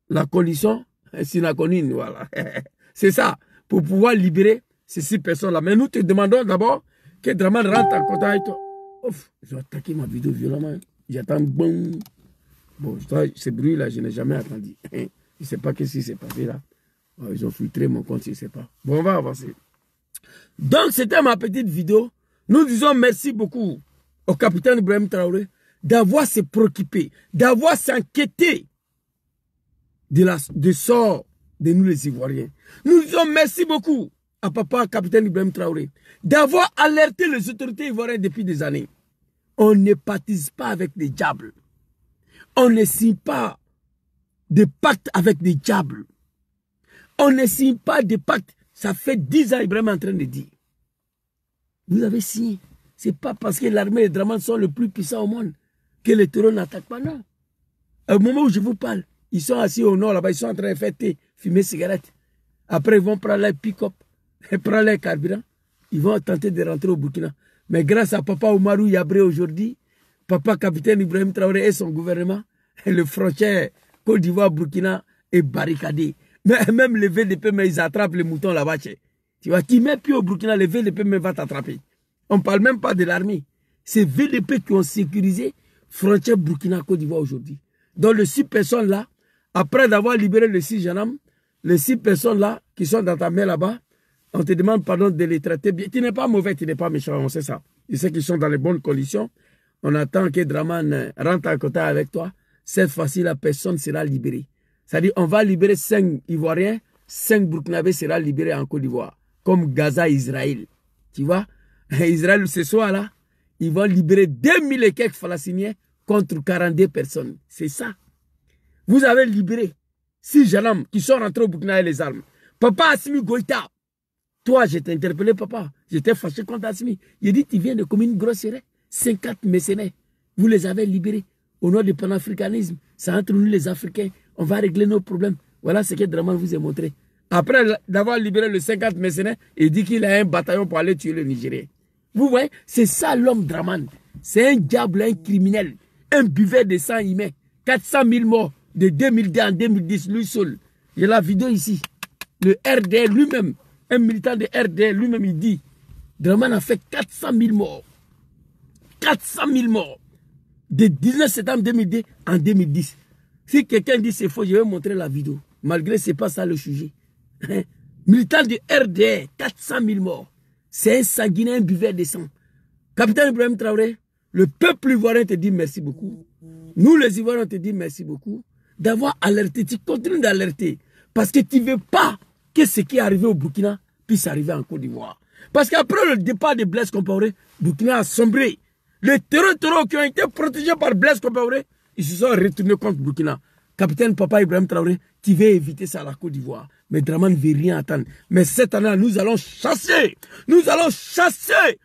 la condition sine-qua-non, voilà. C'est ça, pour pouvoir libérer ces 6 personnes-là. Mais nous te demandons d'abord que Draman rentre en contact avec toi. Ouf, ils ont attaqué ma vidéo violemment. J'attends bon. Bon, ce bruit-là, je n'ai jamais attendu. Je ne sais pas ce qui s'est passé là. Ils ont filtré mon compte, je ne sais pas. Bon, on va avancer. Donc, c'était ma petite vidéo. Nous disons merci beaucoup au capitaine Ibrahim Traoré d'avoir se préoccupé, d'avoir s'inquiété de sort de nous les Ivoiriens. Nous disons merci beaucoup à papa capitaine Ibrahim Traoré d'avoir alerté les autorités ivoiriennes depuis des années. On ne participe pas avec des diables. On ne signe pas de pacte avec des diables. On ne signe pas de pacte. Ça fait 10 ans Ibrahim est en train de dire. Vous avez signé. Ce n'est pas parce que l'armée et les Draman sont les plus puissants au monde que les terroristes n'attaquent pas, non. Au moment où je vous parle, ils sont assis au nord là-bas, ils sont en train de faire thé, fumer cigarette. Après, ils vont prendre leur pick-up, prendre leur carburant. Ils vont tenter de rentrer au Burkina. Mais grâce à papa Oumarou Yabré aujourd'hui, papa capitaine Ibrahim Traoré et son gouvernement, le frontière Côte d'Ivoire, Burkina est barricadé. Mais même les VDP, mais ils attrapent les moutons là-bas. Tu vois, qui met pied au Burkina, les VDP mais va t'attraper. On ne parle même pas de l'armée. C'est VDP qui ont sécurisé frontière Burkina-Côte d'Ivoire aujourd'hui. Donc les 6 personnes là, après d'avoir libéré les 6 jeunes hommes, les 6 personnes là qui sont dans ta main là-bas, on te demande pardon de les traiter bien. Tu n'es pas mauvais, tu n'es pas méchant, on sait ça. Tu sais qu'ils sont dans les bonnes conditions. On attend que Draman rentre en contact avec toi. Cette fois-ci, la personne sera libérée. C'est-à-dire, on va libérer 5 Ivoiriens, 5 Burkinabés sera libérés en Côte d'Ivoire. Comme Gaza, Israël. Tu vois? Israël, ce soir-là, ils vont libérer 2000 et quelques Palestiniens contre 42 personnes. C'est ça. Vous avez libéré 6 jeunes hommes qui sont rentrés au Burkina avec les armes. Papa Assimi Goïta, toi, je t'ai interpellé, papa. J'étais fâché contre Assimi. J'ai dit, tu viens de communes grossières, 50 mercenaires. Vous les avez libérés au nom du panafricanisme. C'est entre nous les Africains. On va régler nos problèmes. Voilà ce que Draman vous a montré. Après d'avoir libéré les 50 mercenaires, il dit qu'il a un bataillon pour aller tuer le Nigérien. Vous voyez, c'est ça l'homme Draman. C'est un diable, un criminel, un buveur de sang humain. 400 000 morts de 2002 en 2010, lui seul. J'ai la vidéo ici. Le RDL lui-même, un militant de RDL lui-même, il dit, Draman a fait 400 000 morts. 400 000 morts. De 19 septembre 2002 en 2010. Si quelqu'un dit c'est faux, je vais montrer la vidéo. Malgré que ce n'est pas ça le sujet. Militant de RDR, 400 000 morts. C'est un sanguinaire, un buveur de sang. Capitaine Ibrahim Traoré, le peuple ivoirien te dit merci beaucoup. Nous les Ivoiriens te dit merci beaucoup d'avoir alerté. Tu continues d'alerter. Parce que tu ne veux pas que ce qui est arrivé au Burkina puisse arriver en Côte d'Ivoire. Parce qu'après le départ de Blaise Compaoré, Burkina a sombré. Les terroristes qui ont été protégés par Blaise Compaoré, ils se sont retournés contre Burkina. Capitaine Papa Ibrahim Traoré, tu veux éviter ça à la Côte d'Ivoire. Mais Draman ne veut rien attendre. Mais cette année, nous allons chasser. Nous allons chasser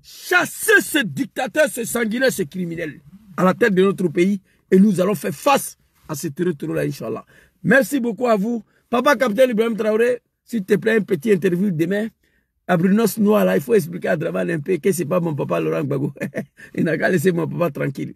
ce dictateur, ce sanguinaire, ce criminel à la tête de notre pays. Et nous allons faire face à ce terroristes-là, Inch'Allah. Merci beaucoup à vous. Papa Capitaine Ibrahim Traoré, s'il te plaît, un petit interview demain. À Brunos Noir, là, il faut expliquer à Draman un peu que ce n'est pas mon papa Laurent Gbagbo. Il n'a qu'à laisser mon papa tranquille.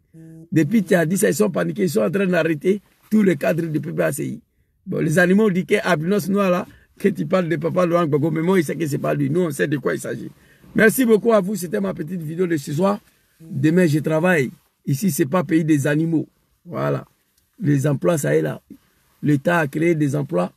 Depuis tu as dit ça, ils sont paniqués, ils sont en train d'arrêter tous les cadres du PPACI. Bon, les animaux disent qu'à Brunos Noir, là, que tu parles de papa Laurent Gbagbo, mais moi, il sait que ce n'est pas lui. Nous, on sait de quoi il s'agit. Merci beaucoup à vous. C'était ma petite vidéo de ce soir. Demain, je travaille. Ici, ce n'est pas pays des animaux. Voilà. Les emplois, ça est là. L'État a créé des emplois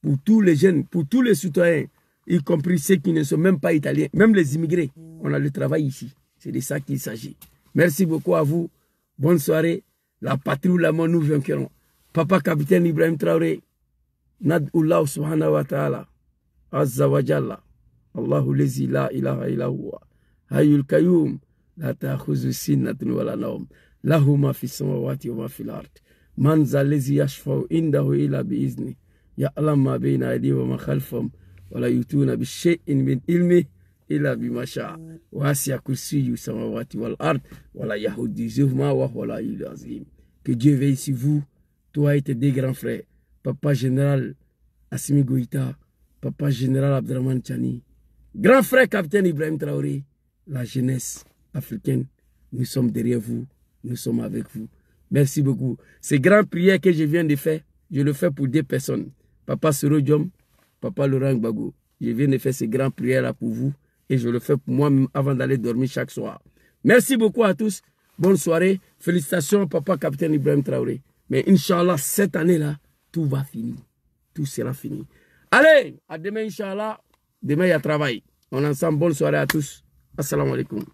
pour tous les jeunes, pour tous les citoyens, y compris ceux qui ne sont même pas italiens, même les immigrés. On a le travail ici. C'est de ça qu'il s'agit. Merci beaucoup à vous. Bonne soirée. La patrie ou la mort, nous vaincrons. Papa Capitaine Ibrahim Traoré. Nad'ullah subhanahu wa ta'ala. Azza wa jalla. Allahu lezi la ilaha illa huwa. Hayyul qayyum. La ta'khuzu sinnatun wa la nawm. Lahu ma fi samawati wa ma fil ard. Man za lezi yashfa'u indahu illa bi izni. Ya'lam ma bayna aydihim wa ma khalfahum. ولا يؤتون بشيء من علمه إلا بما شاء واسع كرسيه السماوات والأرض ولا يحوزهما وهو العلي العظيم. Que Dieu veille sur vous, toi et tes deux grands frères, Papa Général Assimi Goïta, Papa Général Abdraman Chani, grand frère Capitaine Ibrahim Traoré, la jeunesse africaine. Nous sommes derrière vous. Nous sommes avec vous. Merci beaucoup. Ces grandes prières que je viens de faire, je le fais pour 2 personnes. Papa Sorodium, Papa Laurent Gbagbo. Je viens de faire ces grandes prières-là pour vous. Et je le fais pour moi-même avant d'aller dormir chaque soir. Merci beaucoup à tous. Bonne soirée. Félicitations, Papa Capitaine Ibrahim Traoré. Mais Inch'Allah, cette année-là, tout va finir. Tout sera fini. Allez, à demain, Inch'Allah. Demain, il y a travail. On est ensemble. Bonne soirée à tous. Assalamu alaikum.